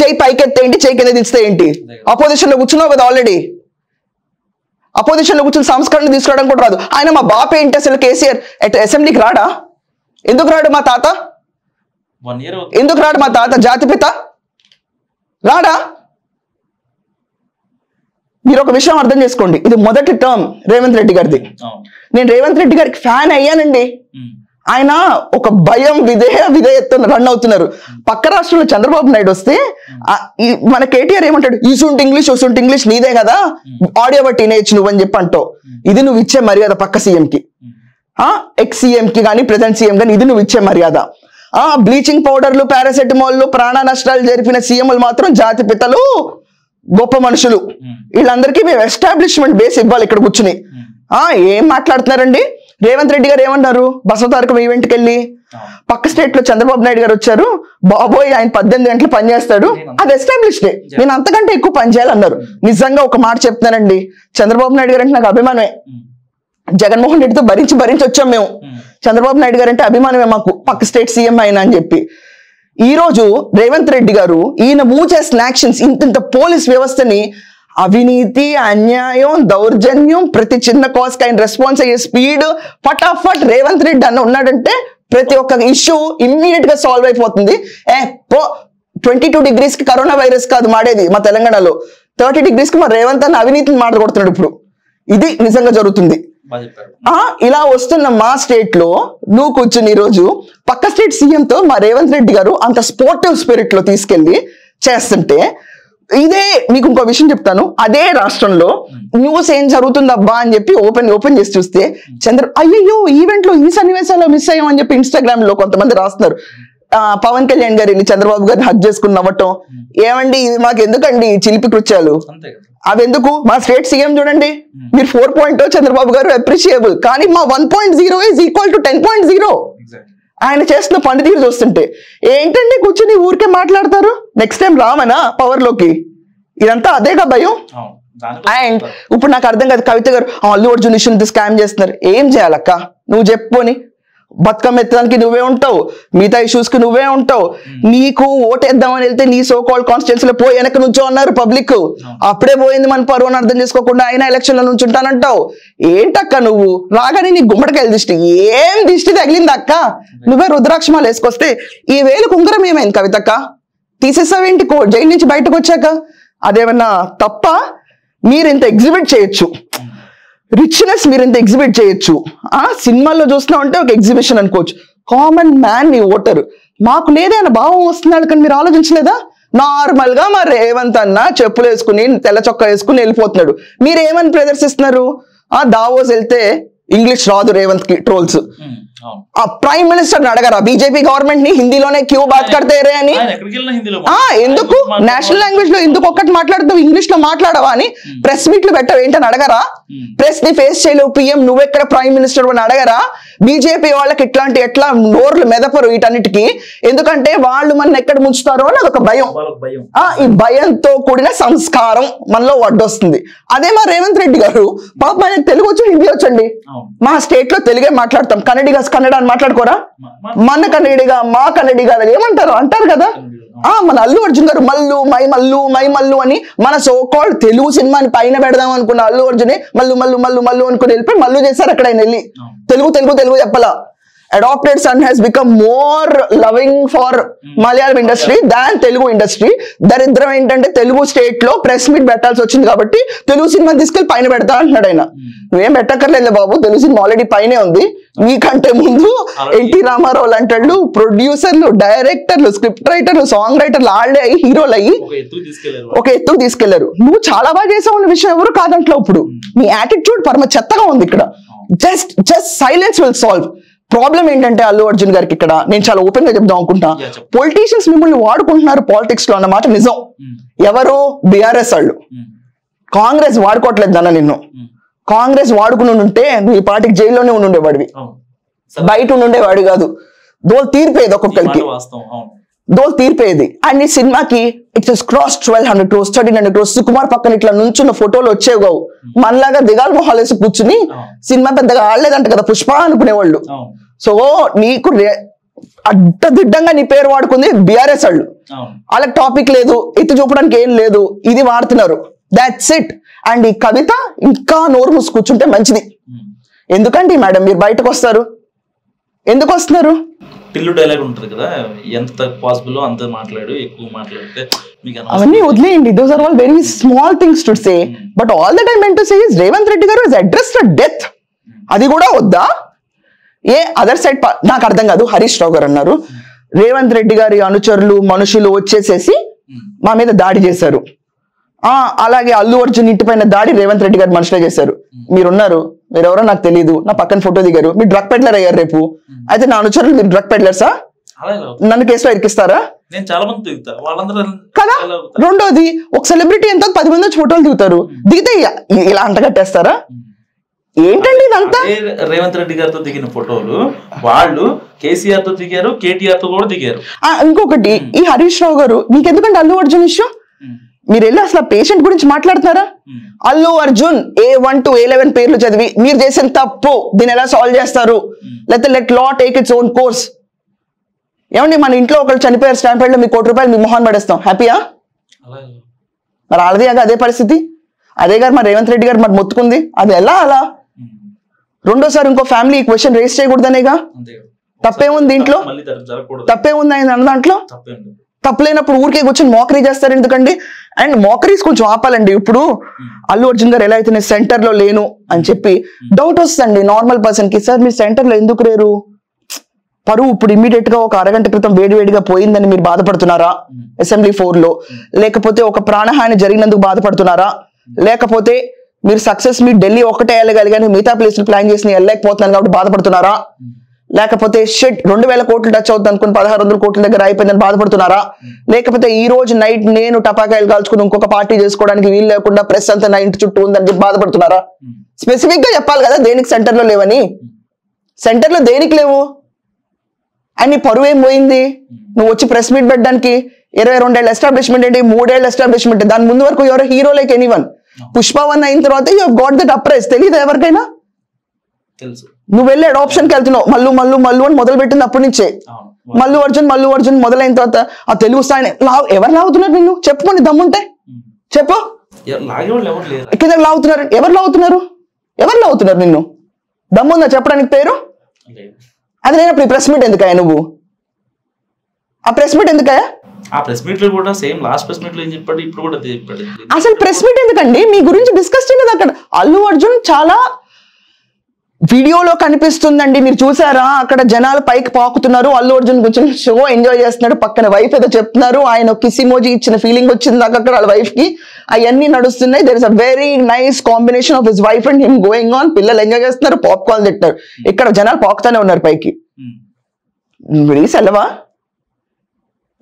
చెయ్యి పైకెత్తే ఏంటి, చెయ్యి కింద దిస్తే ఏంటి? అపోజిషన్ లో కూర్చున్నావు కదా ఆల్రెడీ. అపోజిషన్ లో కూర్చుని సంస్కరణ తీసుకోవడం కూడా రాదు. ఆయన మా బాప ఏంటి అసలు? కేసీఆర్ అసెంబ్లీకి రాడా? ఎందుకు రాడు మా తాత? ఎందుకు రాడు మా తాత? జాతిపిత రాడా? మీరు ఒక విషయం అర్థం చేసుకోండి, ఇది మొదటి టర్మ్ రేవంత్ రెడ్డి గారిది. నేను రేవంత్ రెడ్డి గారికి ఫ్యాన్ అయ్యానండి. ఆయన ఒక భయం విధేయత్తో రన్ అవుతున్నారు. పక్క రాష్ట్రంలో చంద్రబాబు నాయుడు వస్తే మన కేటీఆర్ ఏమంటాడు, ఈసుంటి ఇంగ్లీష్ నీదే కదా, ఆడియో బట్టి నేర్చు నువ్వు అని చెప్పి అంటావు. ఇది నువ్వు ఇచ్చే మర్యాద పక్క సీఎంకి, ఎక్స్ సీఎంకి కానీ ప్రజెంట్ సీఎం కానీ, ఇది నువ్వు ఇచ్చే మర్యాద? బ్లీచింగ్ పౌడర్లు, పారాసెటమాల్ ప్రాణ నష్టాలు జరిపిన సీఎంలు మాత్రం జాతి పితలు, గొప్ప మనుషులు. వీళ్ళందరికీ మేము ఎస్టాబ్లిష్మెంట్ బేస్ ఇవ్వాలి ఇక్కడ కూర్చుని. ఏం మాట్లాడుతున్నారండి? రేవంత్ రెడ్డి గారు ఏమన్నారు బసవతారకం ఈవెంట్కి వెళ్ళి? పక్క స్టేట్ లో చంద్రబాబు నాయుడు గారు వచ్చారు, బాబోయ్ ఆయన 18 గంటలు పనిచేస్తాడు, అది ఎస్టాబ్లిష్డే, నేను అంతకంటే ఎక్కువ పని చేయాలన్నారు. నిజంగా ఒక మాట చెప్తున్నానండి, చంద్రబాబు నాయుడు గారు అంటే నాకు అభిమానమే. జగన్మోహన్ రెడ్డితో భరించి వచ్చాం మేము. చంద్రబాబు నాయుడు గారు అంటే అభిమానమే మాకు, పక్క స్టేట్ సీఎం అయినా అని చెప్పి. ఈ రోజు రేవంత్ రెడ్డి గారు ఈయన మూవ్ చేసిన యాక్షన్స్, ఇంత పోలీస్ వ్యవస్థని అవినీతి, అన్యాయం, దౌర్జన్యం, ప్రతి చిన్న కాస్కి ఆయన రెస్పాన్స్ అయ్యే స్పీడ్, ఫటాఫట్ రేవంత్ రెడ్డి అన్న ఉన్నాడంటే ప్రతి ఒక్క ఇష్యూ ఇమ్మీడియట్ గా సాల్వ్ అయిపోతుంది. 22 degrees కి కరోనా వైరస్ కాదు మాడేది మా తెలంగాణలో, 30 degrees కి మా రేవంత్ అన్న అవినీతిని మాట్లాడుతున్నాడు ఇప్పుడు. ఇది నిజంగా జరుగుతుంది. ఇలా వస్తున్న మా స్టేట్ లో నువ్వు కూర్చుని ఈరోజు పక్క స్టేట్ సీఎంతో మా రేవంత్ రెడ్డి గారు అంత స్పోర్టివ్ స్పిరిట్ లో తీసుకెళ్లి చేస్తుంటే, ఇదే మీకు ఇంకో విషయం చెప్తాను, అదే రాష్ట్రంలో న్యూస్ ఏం జరుగుతుందబ్బా అని చెప్పి ఓపెన్ చేసి చూస్తే అయ్యో ఈవెంట్ లో ఈ సన్నివేశాల్లో మిస్ అయ్యాం అని చెప్పి ఇన్స్టాగ్రామ్ లో కొంతమంది రాస్తున్నారు. పవన్ కళ్యాణ్ గారిని చంద్రబాబు గారిని హక్ చేసుకుని నవ్వటం. ఏమండి ఇది మాకు ఎందుకండి చిలిపి కృత్యాలు? అవి ఎందుకు? మా స్టేట్ సీఎం చూడండి, మీరు 4.0 చంద్రబాబు గారు అప్రిషియబుల్, కానీ మా 1.0 ఈజ్ ఈక్వల్ టు 10.0. ఆయన చేస్తున్న పనితీరు చూస్తుంటే ఏంటండి కూర్చుని ఊరికే మాట్లాడతారు? నెక్స్ట్ టైం రామనా పవర్ లోకి? ఇదంతా అదేగా భయం. అండ్ ఇప్పుడు నాకు అర్థం కాదు, కవిత గారు అల్లు అర్జున్ ఇష్యూని స్కామ్ చేస్తున్నారు. ఏం చేయాలక్క నువ్వు చెప్పుకొని? బతుకమ్మ ఎత్తడానికి నువ్వే ఉంటావు, మిగతా ఇష్యూస్ కి నువ్వే ఉంటావు. నీకు ఓటేద్దామని వెళ్తే నీ సో కాల్ కాన్స్టిట్యున్సీలో పోయి వెనక నుంచో అన్నారు పబ్లిక్, అప్పుడే పోయింది మన పరువుని అర్థం చేసుకోకుండా ఆయన ఎలక్షన్ లో నుంచి ఉంటానంటావు. ఏంటక్క నువ్వు రాగానే నీ గుమ్మడికాయలు దిష్టి, ఏం దిష్టి తగిలింది అక్క? నువ్వే రుద్రాక్షమాలు వేసుకొస్తే ఈ వేలు కుంగరం ఏమైంది కవితక్క? తీసేసావేంటి జైలు నుంచి బయటకు వచ్చాక? అదేమన్నా తప్ప? మీరు ఇంత ఎగ్జిబిట్ చేయొచ్చు, రిచ్నెస్ మీరు ఇంత ఎగ్జిబిట్ చేయొచ్చు. సినిమాల్లో చూస్తున్నావు అంటే ఒక ఎగ్జిబిషన్ అనుకోవచ్చు. కామన్ మ్యాన్ నీ ఓటర్ మాకు లేదైనా భావం వస్తున్నాడు, కానీ మీరు ఆలోచించలేదా? నార్మల్ గా మా రేవంత్ అన్న చెప్పులు వేసుకుని తెల్ల చొక్కా వేసుకుని వెళ్ళిపోతున్నాడు. మీరు ఏమని ప్రదర్శిస్తున్నారు? దావోస్ వెళ్తే ఇంగ్లీష్ రాదు రేవంత్ కి ట్రోల్స్. ప్రైమ్ మినిస్టర్ అడగరా బీజేపీ గవర్నమెంట్ ని హిందీలోనే క్యూ బాత్ కడితే రే అని? ఎందుకు నేషనల్ లాంగ్వేజ్ లో ఎందుకు ఒక్కటి మాట్లాడుతావు, ఇంగ్లీష్ లో మాట్లాడవా అని ప్రెస్ మీట్లు పెట్టవు ఏంటని అడగరా? ప్రెస్ ని ఫేస్ చేయలేవు పిఎం, నువ్వెక్కడ ప్రైమ్ మినిస్టర్ అని అడగరా? బీజేపీ వాళ్ళకి ఇట్లాంటి ఎట్లా నోర్లు మెదపరు వీటన్నిటికీ, ఎందుకంటే వాళ్ళు మన ఎక్కడ ముంచుతారో అని అదొక భయం. ఈ భయంతో కూడిన సంస్కారం మనలో వడ్డొస్తుంది. అదే మా రేవంత్ రెడ్డి గారు పాప ఆయన తెలుగు వచ్చు, హిందీ వచ్చండి, మా స్టేట్ లో తెలుగే మాట్లాడతాం, కన్నడ అని మాట్లాడుకోరా? మన కన్నడిగా మా కన్నడిగా ఏమంటారు అంటారు కదా. మన అల్లు అర్జున్ గారు మల్లు మై మల్లు అని మన సో కాల్డ్ తెలుగు సినిమాని పైన పెడదాం అనుకున్న అల్లు అర్జునే మల్లు మల్లు మల్లు మల్లు అనుకుని వెళ్ళిపోయి మల్లు చేశారు అక్కడ ఆయన వెళ్ళి. తెలుగు చెప్పలా. Adopted son has become more loving for Malayalam industry than Telugu industry. దరిద్రం ఏంటంటే తెలుగు స్టేట్ లో ప్రెస్ మీట్ పెట్టాల్సి వచ్చింది కాబట్టి తెలుగు సినిమా తీసుకెళ్లి పైన పెడతా అంటున్నాడు ఆయన. నువ్వేం పెట్టక్కర్లేదు బాబు, తెలుగు సినిమా ఆల్రెడీ పైనే ఉంది. నీకంటే ముందు ఎన్టీ రామారావు అంటాడు ప్రొడ్యూసర్లు, డైరెక్టర్లు, స్క్రిప్ట్ రైటర్లు, సాంగ్ రైటర్లు ఆల్రెడీ అయ్యి హీరోలు అయ్యి ఒక ఎత్తుకు తీసుకెళ్లారు. నువ్వు చాలా బాగా చేసావు అన్న విషయం ఎవరు కాదంట్లో. ఇప్పుడు నీ యాటిట్యూడ్ పరమ చెత్తగా ఉంది ఇక్కడ. Just silence will solve. Problem ఏంటంటే అల్లు అర్జున్ గారికి ఇక్కడ నేను చాలా ఓపెన్ గా చెప్దాం అనుకుంటా, పొలిటీషియన్స్ మిమ్మల్ని వాడుకుంటున్నారు పాలిటిక్స్ లో అన్నమాట నిజం. ఎవరు? బీఆర్ఎస్ వాళ్ళు. కాంగ్రెస్ వాడుకోవట్లేదు అన్న నిన్ను. కాంగ్రెస్ వాడుకుని ఉంటే నువ్వు ఈ పార్టీకి జైల్లోనే ఉండేవాడివి, బయట ఉండేవాడు కాదు. దోలు తీరిపోయేది ఒక్కొక్కరికి, దోలు తీరిపోయేది. అండ్ ఈ సినిమాకి it's cross 1200 crores 1300 crores. Sukumar పక్కన ఇట్లా నుంచున్న ఫోటోలు వచ్చేవి. మనలాగా దిగాల్ మొహాలు వేసి కూర్చుని సినిమా పెద్దగా ఆడలేదంట కదా పుష్ప అనుకునేవాళ్ళు. సో నీకు అడ్డదిడ్డంగా నీ పేరు వాడుకుంది బీఆర్ఎస్ వాళ్ళు. వాళ్ళకి టాపిక్ లేదు, ఎత్తి చూపడానికి ఏం లేదు, ఇది వాడుతున్నారు. That's it. అండ్ ఈ కవిత ఇంకా నోరు మూసి కూర్చుంటే మంచిది. ఎందుకంటే మేడం మీరు బయటకు వస్తారు, ఎందుకు వస్తున్నారు? పిల్లు డైలాగ్ ఉంటుంది కదా, ఎంత పాసిబుల్ అంత మాట్లాడు, ఎక్కువ మాట్లాడితే అవన్నీ వదిలేయండి. Those are all very small things to say. But all that I meant to say is Revanth Reddy garu is addressed death. అది కూడా వద్దా? ఏ అదర్ సైడ్ నాకు అర్థం కాదు. హరీష్ రావు గారు అన్నారు రేవంత్ రెడ్డి గారి అనుచరులు మనుషులు వచ్చేసేసి మా మీద దాడి చేశారు. అలాగే అల్లు అర్జున్ ఇంటి పైన దాడి రేవంత్ రెడ్డి గారు మనుషులే చేశారు. మీరున్నారు, మీరెవరో నాకు తెలియదు, నా పక్కన ఫోటో దిగారు, మీరు డ్రగ్ పెడ్లర్ అయ్యారు రేపు. అయితే నా అనుచరులు మీరు డ్రగ్ పెడ్లర్సా? నన్ను కేసులో ఇరికిస్తారా కదా? రెండోది, ఒక సెలబ్రిటీ ఎంత 10 మంది వచ్చి ఫోటోలు దిగుతారు, దిగితే ఇలా అంటగట్టేస్తారా? ఏంటండి ఇదంతా? రేవంత్ రెడ్డి గారితో దిగిన ఫోటోలు వాళ్ళు కేసీఆర్ తో దిగారు, కేటీఆర్ తో కూడా దిగారు. ఇంకొకటి, ఈ హరీష్ రావు గారు మీకెందుకంటే అల్లు అర్జున్ ఇష్యూ? మీరు వెళ్ళి అసలు పేషెంట్ గురించి మాట్లాడుతున్నారా? Allu Arjun A1 to A11 పేర్లు చదివి మీరు చేసిన తప్పు దీన్ని ఎలా సాల్వ్ చేస్తారు, లేకపోతే లెట్ లా టేక్ ఇట్స్ ఓన్ కోర్స్. ఏమండి మన ఇంట్లో ఒకళ్ళు చనిపోయారు స్టాంపేడ్ లో, మీ ₹1 మీ మొహాన్ పడేస్తాం, హ్యాపీయా? మరి వాళ్ళది అదే పరిస్థితి. అదే గారు మరి రేవంత్ రెడ్డి గారు మరి మొత్తుకుంది, అది ఎలా అలా? రెండోసారి ఇంకో ఫ్యామిలీ క్వశ్చన్ రేస్ చేయకూడదనేగా. తప్పేముంది దీంట్లో? తప్పేముంది ఆయన అన్న దాంట్లో? తప్పలేనప్పుడు ఊరికే కూర్చొని మోకరీ చేస్తారు ఎందుకండి? అండ్ మోకరీస్ కొంచెం ఆపాలండి. ఇప్పుడు అల్లు అర్జున్ గారు ఎలా అయితే నేను సెంటర్ లో లేను అని చెప్పి డౌట్ వస్తుందండి నార్మల్ పర్సన్ కి. సార్ మీరు సెంటర్ లో ఎందుకు లేరు? పరువు ఇప్పుడు ఇమీడియట్ గా ఒక అరగంట క్రితం వేడివేడిగా పోయిందని మీరు బాధపడుతున్నారా అసెంబ్లీ 4 లో? లేకపోతే ఒక ప్రాణహాని జరిగినందుకు బాధపడుతున్నారా? లేకపోతే మీరు సక్సెస్ మీ ఢిల్లీ ఒక్కటే వెళ్ళగలిగాని మిగతా ప్లేస్ ప్లాన్ చేసి వెళ్ళలేకపోతున్నాను కాబట్టి బాధపడుతున్నారా? లేకపోతే షిట్ 2000 కోట్లు టచ్ అవుతుంది అనుకుని 1600 కోట్ల దగ్గర అయిపోయిందని బాధపడుతున్నారా? లేకపోతే ఈ రోజు నైట్ నేను టపాకాయలు కాల్చుకుని ఇంకొక పార్టీ చేసుకోవడానికి వీలు లేకుండా ప్రెస్ అంతా నా ఇంటి చుట్టూ ఉందని చెప్పి బాధపడుతున్నారా? స్పెసిఫిక్ గా చెప్పాలి కదా దేనికి సెంటర్ లో లేవని. సెంటర్ లో దేనికి లేవు? అని పరువు ఏం పోయింది? నువ్వు వచ్చి ప్రెస్ మీట్ పెట్టడానికి 22 ఏళ్ళ ఎస్టాబ్లిష్మెంట్ ఏంటి, 3 ఏళ్ళ ఎస్టాబ్లిష్మెంట్. దాని ముందు వరకు ఎవరో హీరో లైక్ ఎనీవన్. పుష్ప 1 అయిన తర్వాత యూ గాట్ దట్ అప్రైజ్. తెలియదు ఎవరికైనా? నువ్వు వెళ్ళి అడాప్షన్కి వెళ్తున్నావు, మల్లు మల్లు మల్లు అని మొదలు పెట్టింది అప్పటి నుంచే. మల్లు అర్జున్ మొదలైన తర్వాత ఆ తెలుగు స్థాయి ఎవరు లాగుతున్నారు నిన్ను? చెప్పుకోండి దమ్ముంటే చెప్పు. కింద లాగుతున్నారు, ఎవరు లాగుతున్నారు నిన్ను? దమ్ముందా చెప్పడానికి పేరు? అది లేనప్పుడు ఈ ప్రెస్ మీట్ ఎందుకయ్యా? నువ్వు ఆ ప్రెస్ మీట్ ఎందుకయ్యా? ఆ ప్రెస్ మీట్ లో కూడా సేమ్ లాస్ట్ ప్రెస్ మీట్ లో ఏం చెప్పాడు, ఇప్పుడు కూడా చెప్పాడు. అసలు ప్రెస్ మీట్ ఎందుకండి? మీ గురించి డిస్కస్ చేయలేదు అక్కడ. అల్లు అర్జున్ చాలా వీడియోలో కనిపిస్తుందండి, మీరు చూసారా? అక్కడ జనాలు పైకి పాకుతున్నారు, అల్లు అర్జున్ కూర్చొని షో ఎంజాయ్ చేస్తున్నాడు, పక్కన వైఫ్ ఏదో చెప్తున్నారు, ఆయన కిస్ ఇమోజీ ఇచ్చిన ఫీలింగ్ వచ్చింది నాకు అక్కడ వాళ్ళ వైఫ్ కి. అవన్నీ నడుస్తున్నాయి. There is a very nice combination of his wife and him going on. పిల్లలు ఎంజాయ్ చేస్తున్నారు, పాప్కార్న్ తింటారు, ఇక్కడ జనాలు పాకుతానే ఉన్నారు పైకి. సెలవా?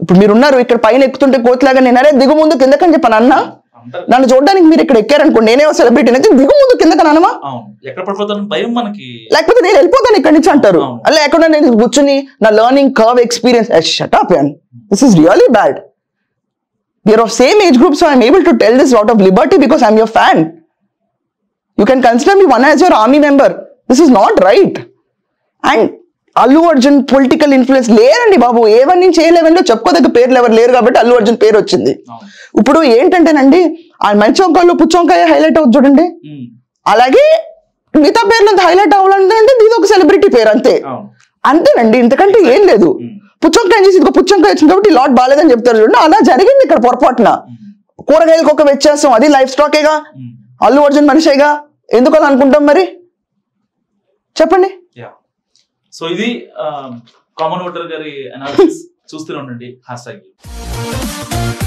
ఇప్పుడు మీరున్నారు ఇక్కడ పైన ఎక్కుతుంటే కోతిలాగా, నేను అరే దిగు ముందు కిందకని చెప్పాను అన్న. నన్ను చూడడానికి మీరు ఇక్కడ ఎక్కారనుకోండి, నేనే సెలబ్రిటీ అయితే దిగు ముందు కిందకని అనమా? లేకపోతే నేను వెళ్ళిపోతాను ఇక్కడి నుంచి అంటారు. లేకుండా నేను కూర్చుని నా learning curve experience. Shut up యాన్, this is really bad. We're of same age group, so I'm able to tell this out of liberty because I'm your fan. You can consider me one as your army member. This is not right. And Allu Arjun political influence లేరండి బాబు. A1 నుంచి A11 లో చెప్పుకోదగ్గ పేర్లు ఎవరు లేరు కాబట్టి అల్లు అర్జున్ పేరు వచ్చింది. ఇప్పుడు ఏంటంటేనండి ఆ మంచి వంకాయలో పుచ్చొంకాయ హైలైట్ అవుతుంది చూడండి, అలాగే మిగతా పేర్లు అంత హైలైట్ అవ్వాలంటే ఇది ఒక సెలబ్రిటీ పేరు అంతే. అంతేనండి, ఇంతకంటే ఏం లేదు. పుచ్చొంకాయ చేసి ఇంకో పుచ్చొంకాయ వచ్చింది కాబట్టి లాట్ బాగాలేదని చెప్తారు చూడండి, అలా జరిగింది ఇక్కడ పొరపాటున. కూరగాయలకు ఒక వ్యత్యాసం, అది లైఫ్ స్టాకేగా, అల్లు అర్జున్ మనిషేగా, ఎందుకు అలా అనుకుంటాం మరి చెప్పండి. సో ఇది కామన్ ఓటర్ గారి అనాలిసిస్. చూస్తూనే ఉండండి #.